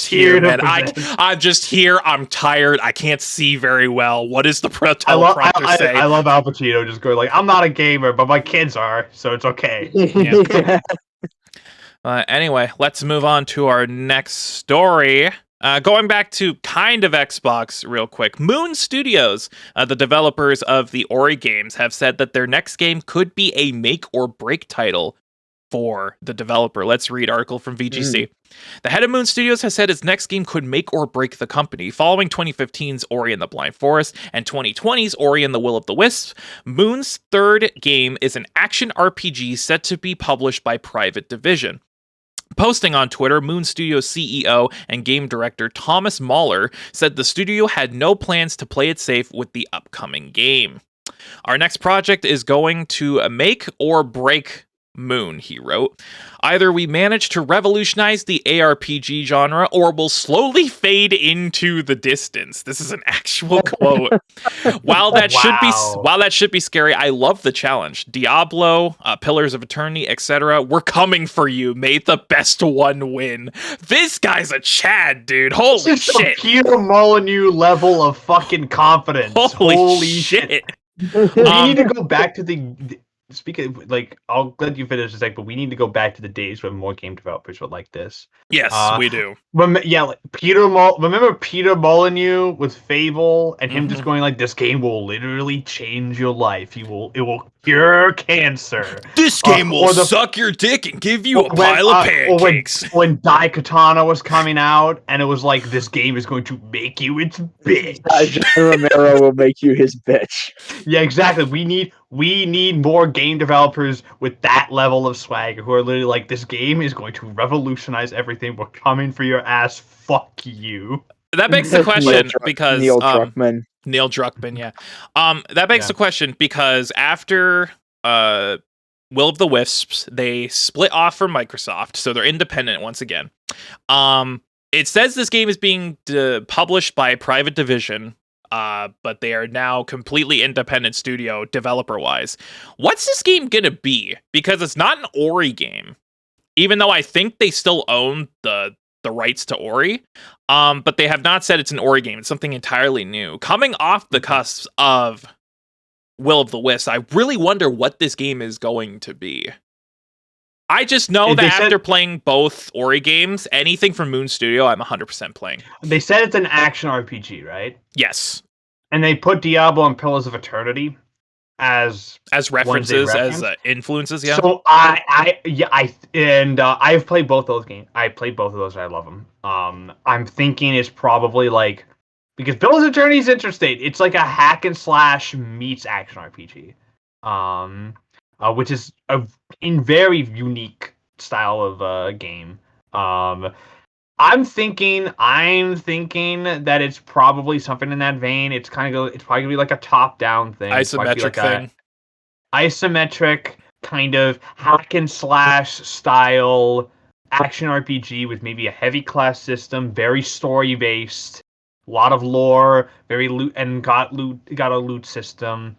here, man. I'm just here. I'm tired. I can't see very well. What is the teleprompter say? I love Al Pacino just going like, I'm not a gamer, but my kids are, so it's okay. Yeah. Anyway, let's move on to our next story. Going back to kind of Xbox real quick, Moon Studios, the developers of the Ori games, have said that their next game could be a make or break title for the developer. Let's read article from VGC. The head of Moon Studios has said his next game could make or break the company. Following 2015's Ori and the Blind Forest and 2020's Ori and the Will of the Wisps, Moon's third game is an action RPG set to be published by Private Division. Posting on Twitter, Moon Studios CEO and game director Thomas Mahler said the studio had no plans to play it safe with the upcoming game. Our next project is going to make or break Moon, he wrote. Either we manage to revolutionize the ARPG genre or we'll slowly fade into the distance. This is an actual quote. While that should be scary, I love the challenge. Diablo, Pillars of Eternity, etc. We're coming for you. May the best one win. This guy's a Chad, dude. Holy shit. Peter Molyneux level of fucking confidence. Holy shit. We need to go back to the speaking like, I'll let you finish a sec, but we need to go back to the days when more game developers were like this. Yes, we do. Like remember Peter Molyneux with Fable and him just going like, "This game will literally change your life. It will cure cancer. This game will suck your dick and give you a pile of pancakes." When Daikatana was coming out, and it was like, "This game is going to make you its bitch." John Romero will make you his bitch. Yeah, exactly. We need more game developers with that level of swag, who are literally like, "This game is going to revolutionize everything. We're coming for your ass. Fuck you." That begs the question because Neil Druckmann, yeah. That begs the question because after Will of the Wisps, they split off from Microsoft, so they're independent once again. It says this game is being published by a private division. But they are now completely independent studio developer-wise. What's this game gonna be? Because it's not an Ori game, even though I think they still own the rights to Ori. But they have not said it's an Ori game. It's something entirely new. Coming off the cusp of Will of the Wisps, I really wonder what this game is going to be. I just know that after playing both Ori games, anything from Moon Studio, I'm 100% playing. They said it's an action RPG, right? Yes. And they put Diablo and Pillars of Eternity as references, as influences. Yeah. So I've played both those games. I played both of those. I love them. I'm thinking it's probably like, because Pillars of Eternity is interesting. It's like a hack and slash meets action RPG. Which is in very unique style of game. I'm thinking that it's probably something in that vein. It's probably gonna be like a top-down thing. Isometric thing. Isometric kind of hack and slash style action RPG with maybe a heavy class system, very story based, a lot of lore, very loot, and got a loot system.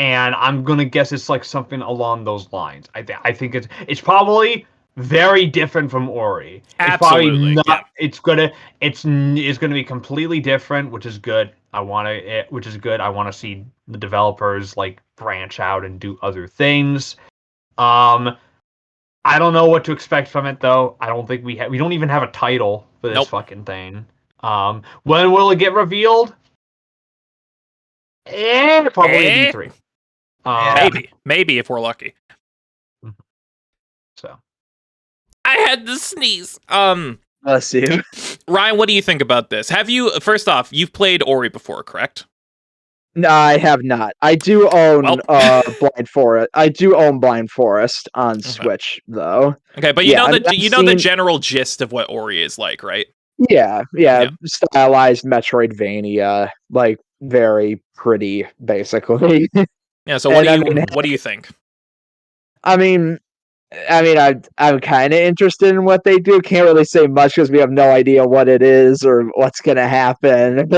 And I'm gonna guess it's like something along those lines. I think it's probably very different from Ori. Absolutely. It's probably not. It's gonna be completely different, which is good. I want to see the developers like branch out and do other things. I don't know what to expect from it though. I don't think we don't even have a title for this fucking thing. When will it get revealed? Probably E3. Maybe if we're lucky. So, I had to sneeze. Bless you. Ryan, what do you think about this? First off, you've played Ori before, correct? No, I have not. I do own Blind Forest. I do own Blind Forest on Switch, though. Okay, but you know the general gist of what Ori is like, right? Yeah. Stylized Metroidvania, like very pretty, basically. Yeah. So what do you think? I'm kind of interested in what they do. Can't really say much because we have no idea what it is or what's gonna happen.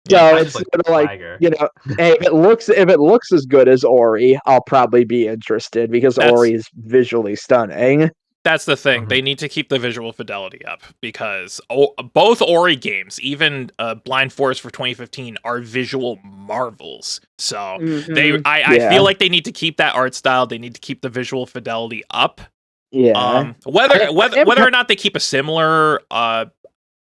So it's sort of like, hey, if it looks as good as Ori, I'll probably be interested because Ori is visually stunning. That's the thing. Mm-hmm. They need to keep the visual fidelity up because both Ori games, even Blind Forest for 2015, are visual marvels. So I feel like they need to keep that art style. They need to keep the visual fidelity up. Yeah. Whether or not they keep a similar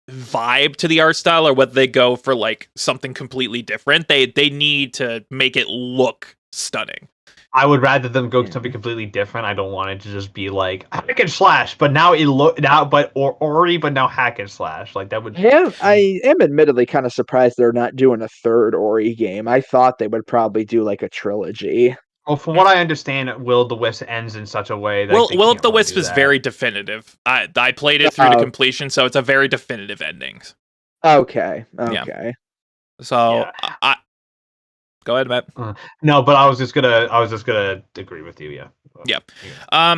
vibe to the art style or whether they go for like something completely different, they need to make it look stunning. I would rather them go something completely different. I don't want it to just be like hack and slash, but now Ori, but now hack and slash. Like that would. Yeah, I am admittedly kind of surprised they're not doing a third Ori game. I thought they would probably do like a trilogy. Well, from what I understand, Will of the Wisp ends in such a way that Will of the Wisp is very definitive. I played it through to completion, so it's a very definitive ending. Okay. Yeah. So go ahead, Matt. No, but I was just gonna agree with you. Yeah.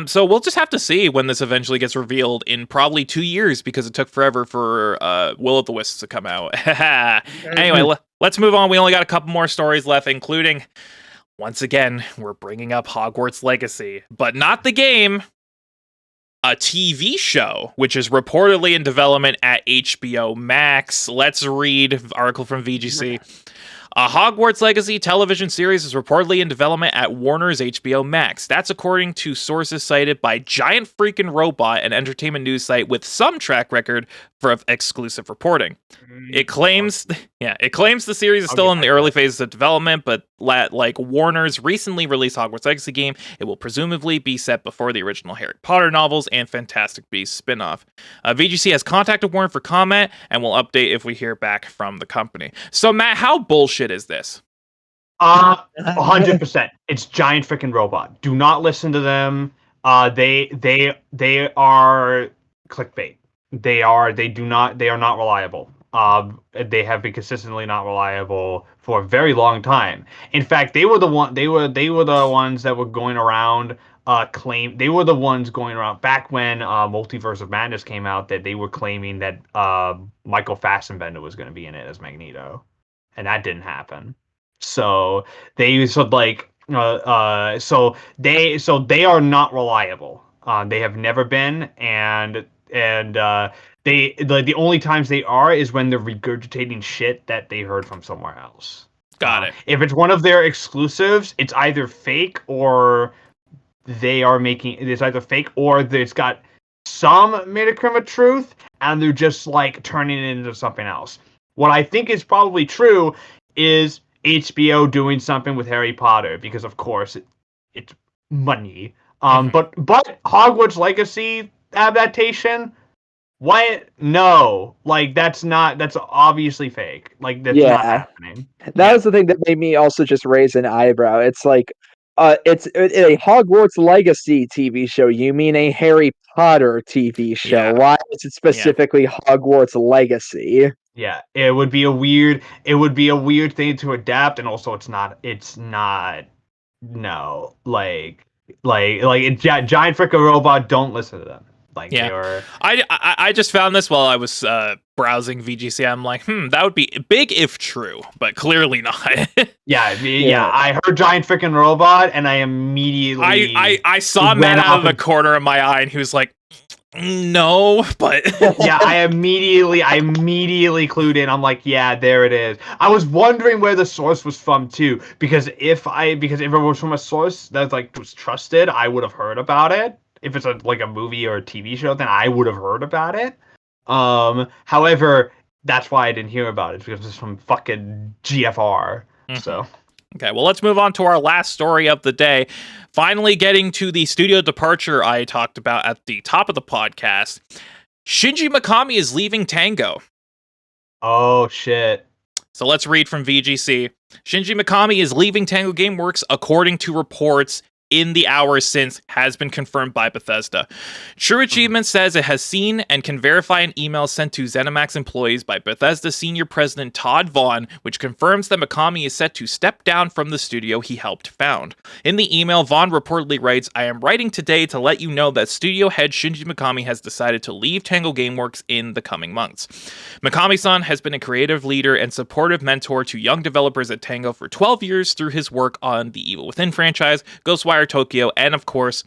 So we'll just have to see when this eventually gets revealed in probably 2 years because it took forever for Will of the Wisps to come out. Anyway, let's move on. We only got a couple more stories left, including, once again, we're bringing up Hogwarts Legacy, but not the game. A TV show, which is reportedly in development at HBO Max. Let's read an article from VGC. A Hogwarts Legacy television series is reportedly in development at Warner's HBO Max. That's according to sources cited by Giant Freaking Robot, an entertainment news site with some track record for exclusive reporting. It claims the series is still in the early phases of development, but like Warner's recently released Hogwarts Legacy game, it will presumably be set before the original Harry Potter novels and Fantastic Beasts spin-off. VGC has contacted Warner for comment and will update if we hear back from the company. So Matt, how bullshit is this? 100%. It's Giant Freaking Robot. Do not listen to them. They are clickbait. They are not reliable. They have been consistently not reliable for a very long time. In fact, they were the ones that were going around they were the ones going around back when Multiverse of Madness came out, that they were claiming that Michael Fassbender was going to be in it as Magneto, and that didn't happen. So they are not reliable. They have never been, and the only times they are is when they're regurgitating shit that they heard from somewhere else. Got it. If it's one of their exclusives, it's either fake or it's either fake or there's got some midicrum of truth and they're just like turning it into something else. What I think is probably true is HBO doing something with Harry Potter, because of course it's money. But Hogwarts Legacy adaptation, what? No, like that's obviously fake. Like that's not happening. That was the thing that made me also just raise an eyebrow. It's like, it's a Hogwarts Legacy TV show. You mean a Harry Potter TV show? Yeah. Why is it specifically Hogwarts Legacy? Yeah, it would be a weird thing to adapt, and also it's not. No, like Giant Freaking Robot. Don't listen to them. Like they were. I just found this while I was browsing VGC. I'm like, that would be big if true, but clearly not. Yeah. I heard Giant Freaking Robot, and I immediately I saw Matt out of the corner of my eye, and he was like, no, but yeah, I immediately clued in. I'm like, yeah, there it is. I was wondering where the source was from too, because if it was from a source that was trusted, I would have heard about it. If it's a movie or a TV show, then I would have heard about it. However, that's why I didn't hear about it, because it's from fucking GFR. Mm-hmm. So. Okay, well, let's move on to our last story of the day. Finally getting to the studio departure I talked about at the top of the podcast. Shinji Mikami is leaving Tango. Oh, shit. So let's read from VGC. Shinji Mikami is leaving Tango Gameworks, according to reports in the hours since, has been confirmed by Bethesda. True Achievement says it has seen and can verify an email sent to ZeniMax employees by Bethesda Senior President Todd Vaughn, which confirms that Mikami is set to step down from the studio he helped found. In the email, Vaughn reportedly writes, "I am writing today to let you know that studio head Shinji Mikami has decided to leave Tango Gameworks in the coming months. Mikami-san has been a creative leader and supportive mentor to young developers at Tango for 12 years through his work on the Evil Within franchise, Ghostwire Tokyo, and of course,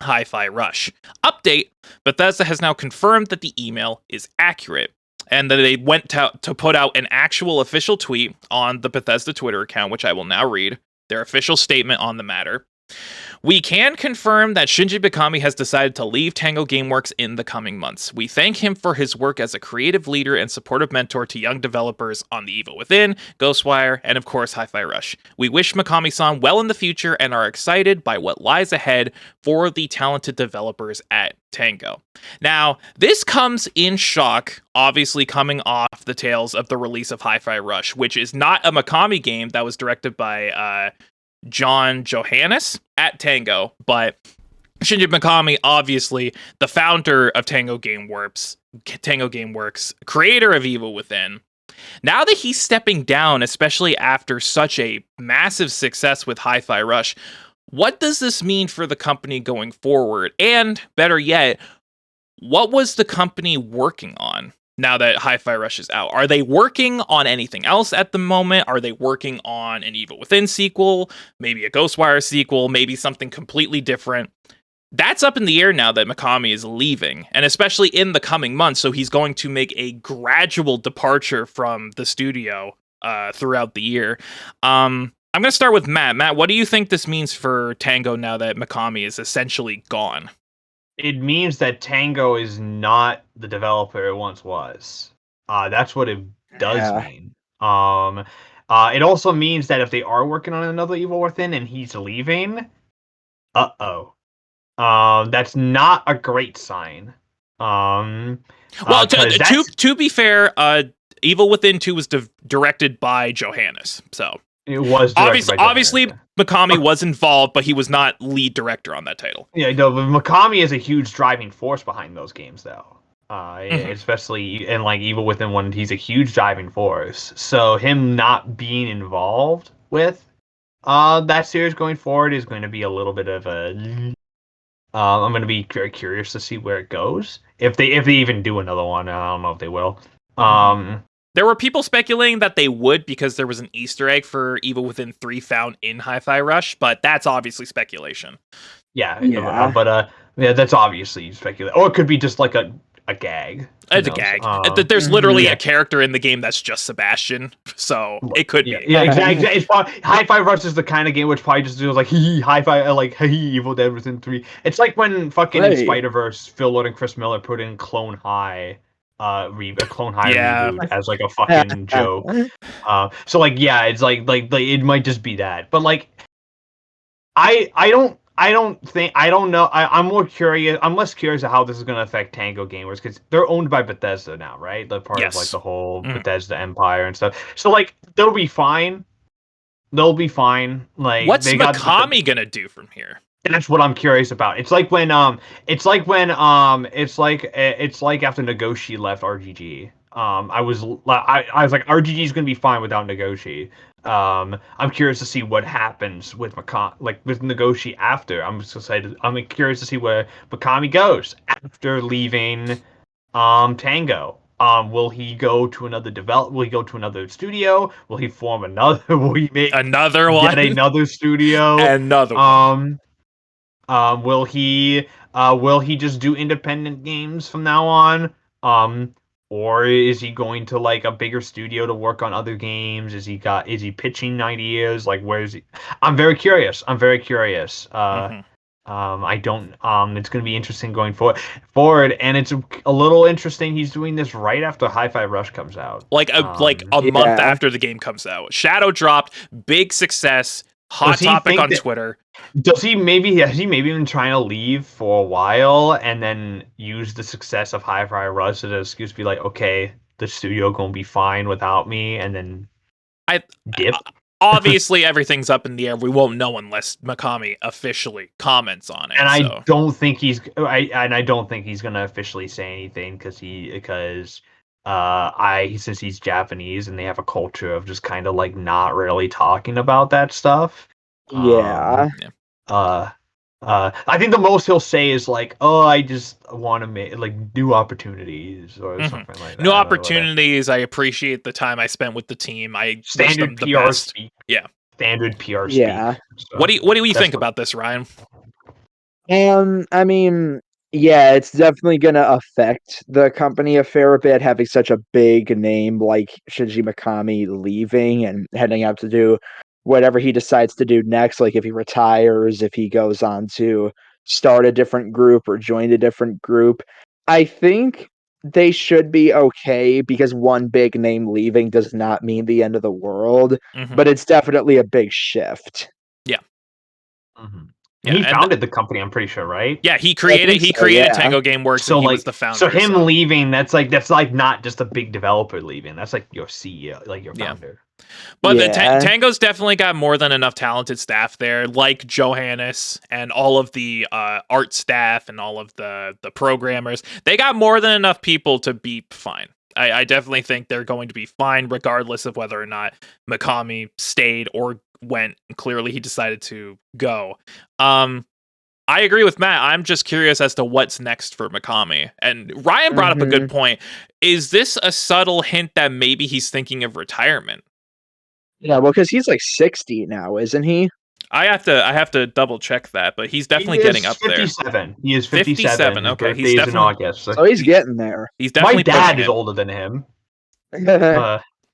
Hi-Fi Rush. Update: Bethesda has now confirmed that the email is accurate, and that they went to put out an actual official tweet on the Bethesda Twitter account, which I will now read, their official statement on the matter. We can confirm that Shinji Mikami has decided to leave Tango Gameworks in the coming months. We thank him for his work as a creative leader and supportive mentor to young developers on The Evil Within, Ghostwire, and of course Hi-Fi Rush. We wish Mikami-san well in the future and are excited by what lies ahead for the talented developers at Tango." Now, this comes in shock, obviously coming off the tails of the release of Hi-Fi Rush, which is not a Mikami game that was directed by John Johannes at Tango, but Shinji Mikami, obviously the founder of Tango Gameworks, creator of Evil Within. Now that he's stepping down, especially after such a massive success with Hi-Fi Rush, what does this mean for the company going forward? And better yet, what was the company working on now that Hi-Fi Rush is out? Are they working on anything else at the moment? Are they working on an Evil Within sequel? Maybe a Ghostwire sequel? Maybe something completely different? That's up in the air now that Mikami is leaving, and especially in the coming months, so he's going to make a gradual departure from the studio throughout the year. I'm going to start with Matt. Matt, what do you think this means for Tango now that Mikami is essentially gone? It means that Tango is not the developer it once was. That's what it does mean. It also means that if they are working on another Evil Within and he's leaving, that's not a great sign. Well, to be fair, Evil Within 2 was directed by Johannes, so it was obviously Mikami was involved, but he was not lead director on that title. Yeah, no, but Mikami is a huge driving force behind those games, though. Especially in like Evil Within 1, he's a huge driving force. So him not being involved with that series going forward is going to be a little bit of a. I'm going to be very curious to see where it goes. If they even do another one, I don't know if they will. There were people speculating that they would because there was an Easter egg for Evil Within 3 found in Hi-Fi Rush, but that's obviously speculation. Yeah. But that's obviously speculation. Or it could be just like a gag. It's a gag. There's literally a character in the game that's just Sebastian, so it could be. Yeah, exactly. It's probably, Hi-Fi Rush is the kind of game which probably just feels like Hi-Fi, like Evil Dead Within 3. It's like when fucking in Spider-Verse, Phil Lord and Chris Miller put in Clone High. Reboot as like a fucking joke. So like it's like it might just be that, but like I don't know. I'm more curious. I'm less curious of how this is going to affect Tango Gameworks because they're owned by Bethesda now, right? They're part of like the whole Bethesda empire and stuff. So like they'll be fine. Like what's Mikami gonna do from here? That's what I'm curious about. It's like when it's like after Nagoshi left RGG. I was like RGG is gonna be fine without Nagoshi. I'm curious to see what happens with with Nagoshi after. I'm curious to see where Mikami goes after leaving Tango. Will he go to another Will he go to another studio? Will he form another? Will he make another one? Get another studio? Another one. Will he just do independent games from now on? Or is he going to like a bigger studio to work on other games? Is he pitching ideas? Like where is he? I'm very curious. I don't. It's going to be interesting going forward, and it's a little interesting. He's doing this right after Hi-Fi Rush comes out, like a month after the game comes out. Shadow dropped, big success, hot topic on Twitter. Has he maybe been trying to leave for a while and then use the success of Hi-Fi Rush as an excuse to be like, okay, the studio gonna be fine without me, and then dip? Obviously, everything's up in the air. We won't know unless Mikami officially comments on it. And I don't think he's gonna officially say anything since he's Japanese and they have a culture of just kind of like not really talking about that stuff. I think the most he'll say is like, "Oh, I just want to make like new opportunities or something like that." New opportunities. I appreciate the time I spent with the team. I standard PR speak. Yeah, standard PR speak. Yeah. So, what do you think about this, Ryan? I mean, yeah, it's definitely going to affect the company a fair bit, having such a big name like Shinji Mikami leaving and heading out to do whatever he decides to do next, like if he retires, if he goes on to start a different group or join a different group. I think they should be okay because one big name leaving does not mean the end of the world, but it's definitely a big shift. Yeah. Mm-hmm. Yeah, he founded the company, I'm pretty sure, right? Yeah, he created Tango Gameworks, so and he was the founder. So him leaving, that's like not just a big developer leaving. That's like your CEO, like your founder. But Tango's definitely got more than enough talented staff there, like Johannes and all of the art staff and all of the programmers. They got more than enough people to be fine. I definitely think they're going to be fine, regardless of whether or not Mikami stayed or went. Clearly, he decided to go. I agree with Matt. I'm just curious as to what's next for Mikami. And Ryan brought up a good point. Is this a subtle hint that maybe he's thinking of retirement? Yeah, well, because he's like 60 now, isn't he? I have to double check that, but he's definitely getting up 57. there. He is 57. Okay, he's definitely in August. So he's getting there. He's definitely. My dad is older than him.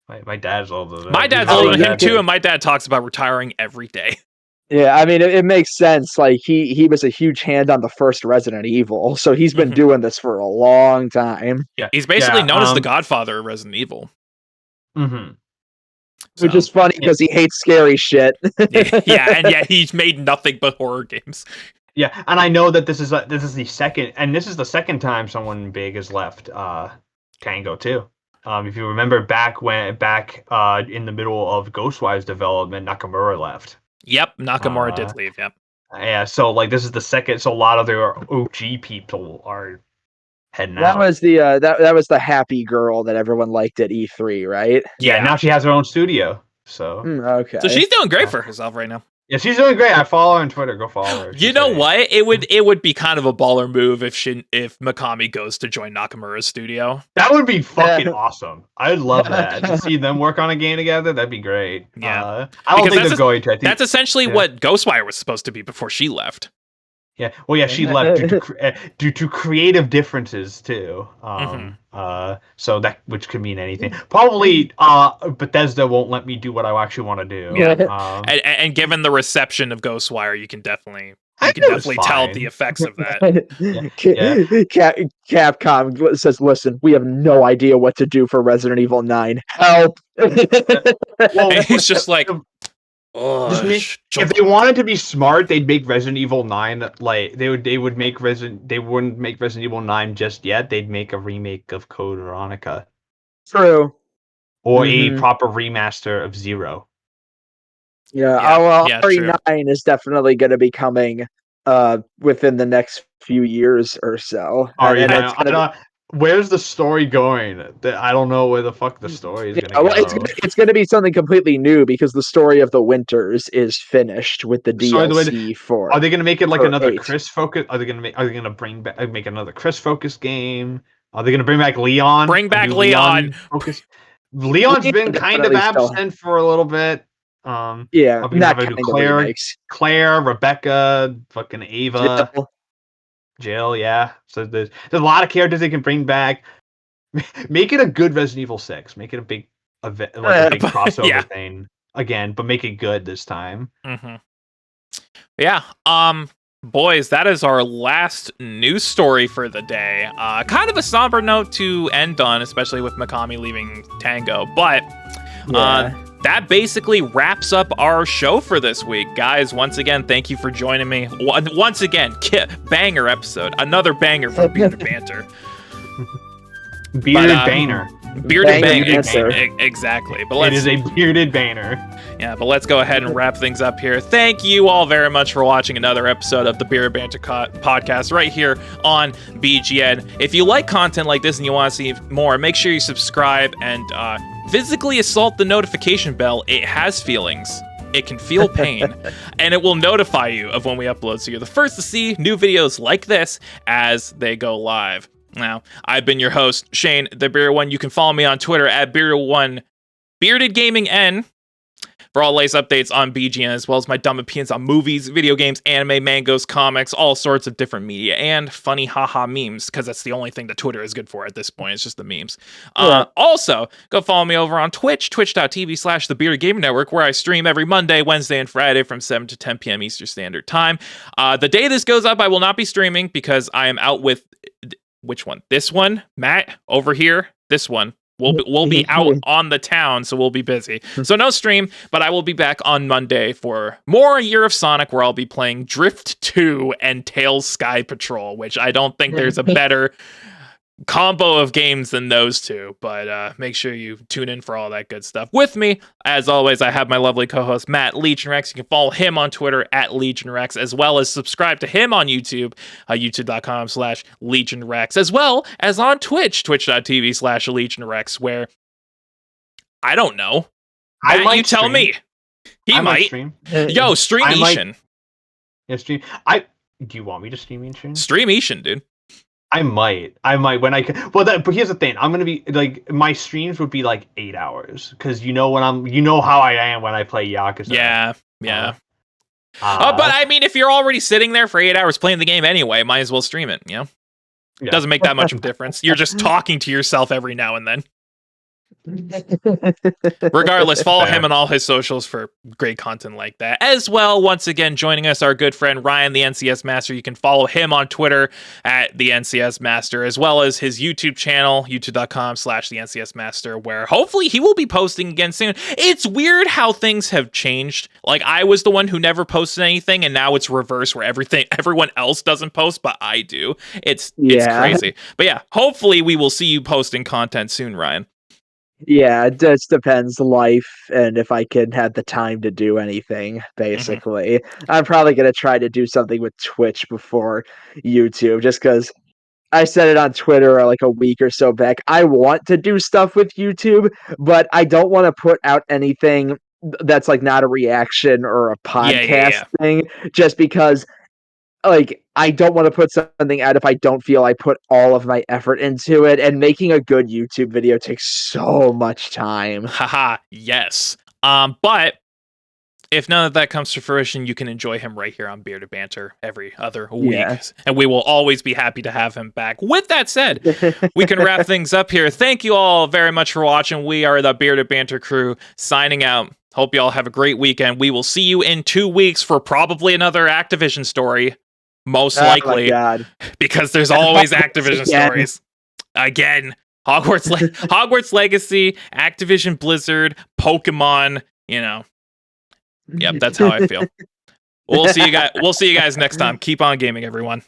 My dad's older than My dad's older than him too, and my dad talks about retiring every day. Yeah, I mean, it makes sense. Like he was a huge hand on the first Resident Evil, so he's been doing this for a long time. Yeah, he's basically known as the Godfather of Resident Evil. Mm-hmm. Which is funny because he hates scary shit. Yeah, and yet he's made nothing but horror games. Yeah, and I know that this is the second time someone big has left Tango too. If you remember back in the middle of Ghostwire's development, Nakamura left. Yep, Nakamura did leave. Yep. Yeah, so like this is the second. So a lot of their OG people are heading out. That was the that was the happy girl that everyone liked at E3, right? Yeah. Now she has her own studio. So okay. So she's doing great for herself right now. Yeah, she's doing great. I follow her on Twitter. Go follow her. You know what? It would be kind of a baller move if Mikami goes to join Nakamura's studio. That would be fucking awesome. I'd love that. To see them work on a game together, that'd be great. Yeah. I don't think they're going to. That's essentially what Ghostwire was supposed to be before she left. Yeah. Well, yeah, she left due to creative differences too. So that, which could mean anything. Probably Bethesda won't let me do what I actually want to do. Yeah. And given the reception of Ghostwire, you can definitely tell the effects of that. Capcom says, "Listen, we have no idea what to do for Resident Evil 9. Help!" It's just like, if they wanted to be smart, they'd make Resident Evil 9 like they wouldn't make Resident Evil 9 just yet. They'd make a remake of Code Veronica. True. Or a proper remaster of 0. Yeah. RE9 is definitely going to be coming within the next few years or so. Where's the story going? I don't know where the fuck the story is going to go. It's going to be something completely new because the story of the Winters is finished with the DLC for. Are they going to make it like another 8. Chris focus? Are they going to make another Chris focus game? Are they going to bring back Leon? Bring back Leon. Focus. Leon's been kind of absent for a little bit. Not Claire, Rebecca, fucking Ava. Jill, yeah. So there's a lot of characters they can bring back. Make it a good Resident Evil 6. Make it a big crossover thing again, but make it good this time. Yeah. Boys, that is our last news story for the day. Kind of a somber note to end on, especially with Mikami leaving Tango. But that basically wraps up our show for this week. Guys, once again, thank you for joining me. Once again, banger episode. Another banger for Bearded Banter. Bearded Banter. Bearded Banter. Exactly. But it is a bearded banner. Yeah, but let's go ahead and wrap things up here. Thank you all very much for watching another episode of the Bearded Banter podcast right here on BGN. If you like content like this and you want to see more, make sure you subscribe and physically assault the notification bell. It has feelings. It can feel pain, and it will notify you of when we upload, so you're the first to see new videos like this as they go live. Now, I've been your host, Shane, the Bearded One. You can follow me on Twitter at Bearded1, Bearded Gaming N, for all latest updates on BGN, as well as my dumb opinions on movies, video games, anime, mangas, comics, all sorts of different media, and funny haha memes, because that's the only thing that Twitter is good for at this point. It's just the memes. Also, go follow me over on Twitch, twitch.tv/The Bearded Gaming Network, where I stream every Monday, Wednesday, and Friday from 7 to 10 p.m. Eastern Standard Time. The day this goes up, I will not be streaming because I am out with... Which one? This one? Matt, over here? This one. We'll be out on the town, so we'll be busy. So no stream, but I will be back on Monday for more Year of Sonic, where I'll be playing Drift 2 and Tails Sky Patrol, which I don't think there's a better combo of games than those two. But make sure you tune in for all that good stuff. With me, as always, I have my lovely co-host, Matt Legion Rex. You can follow him on Twitter at Legion Rex, as well as subscribe to him on YouTube, youtube.com/Legion Rex, as well as on Twitch, twitch.tv/Legion Rex, where I don't know. Matt, you tell me. He might. Stream. Yo, stream Ishin. Yeah, stream. Do you want me to stream Ishin? Stream Ishin, dude. I might when I can. Well, but here's the thing. I'm gonna be like, my streams would be like 8 hours, because you know how I am when I play Yakuza. Yeah. But I mean, if you're already sitting there for 8 hours playing the game anyway, might as well stream it. You know, it doesn't make that much of a difference. You're just talking to yourself every now and then. Regardless, follow him on all his socials for great content like that. As well, once again, joining us, our good friend Ryan, the NCS Master. You can follow him on Twitter at the NCS Master, as well as his YouTube channel, youtube.com/the NCS Master, where hopefully he will be posting again soon. It's weird how things have changed. Like, I was the one who never posted anything, and now it's reverse where everyone else doesn't post, but I do. It's crazy. But yeah, hopefully we will see you posting content soon, Ryan. Yeah, it just depends life and if I can have the time to do anything, basically. I'm probably going to try to do something with Twitch before YouTube, just because I said it on Twitter like a week or so back. I want to do stuff with YouTube, but I don't want to put out anything that's like not a reaction or a podcast thing, just because like I don't want to put something out if I don't feel I put all of my effort into it, and making a good YouTube video takes so much time. Haha, yes. But if none of that comes to fruition, you can enjoy him right here on Bearded Banter every other week. And we will always be happy to have him back. With that said, we can wrap things up here. Thank you all very much for watching. We are the Bearded Banter crew signing out. Hope you all have a great weekend. We will see you in 2 weeks for probably another Activision story. Most likely, because there's always Activision stories. Again, Hogwarts Legacy, Activision Blizzard, Pokemon, you know. Yep, that's how I feel. We'll see you guys next time. Keep on gaming, everyone.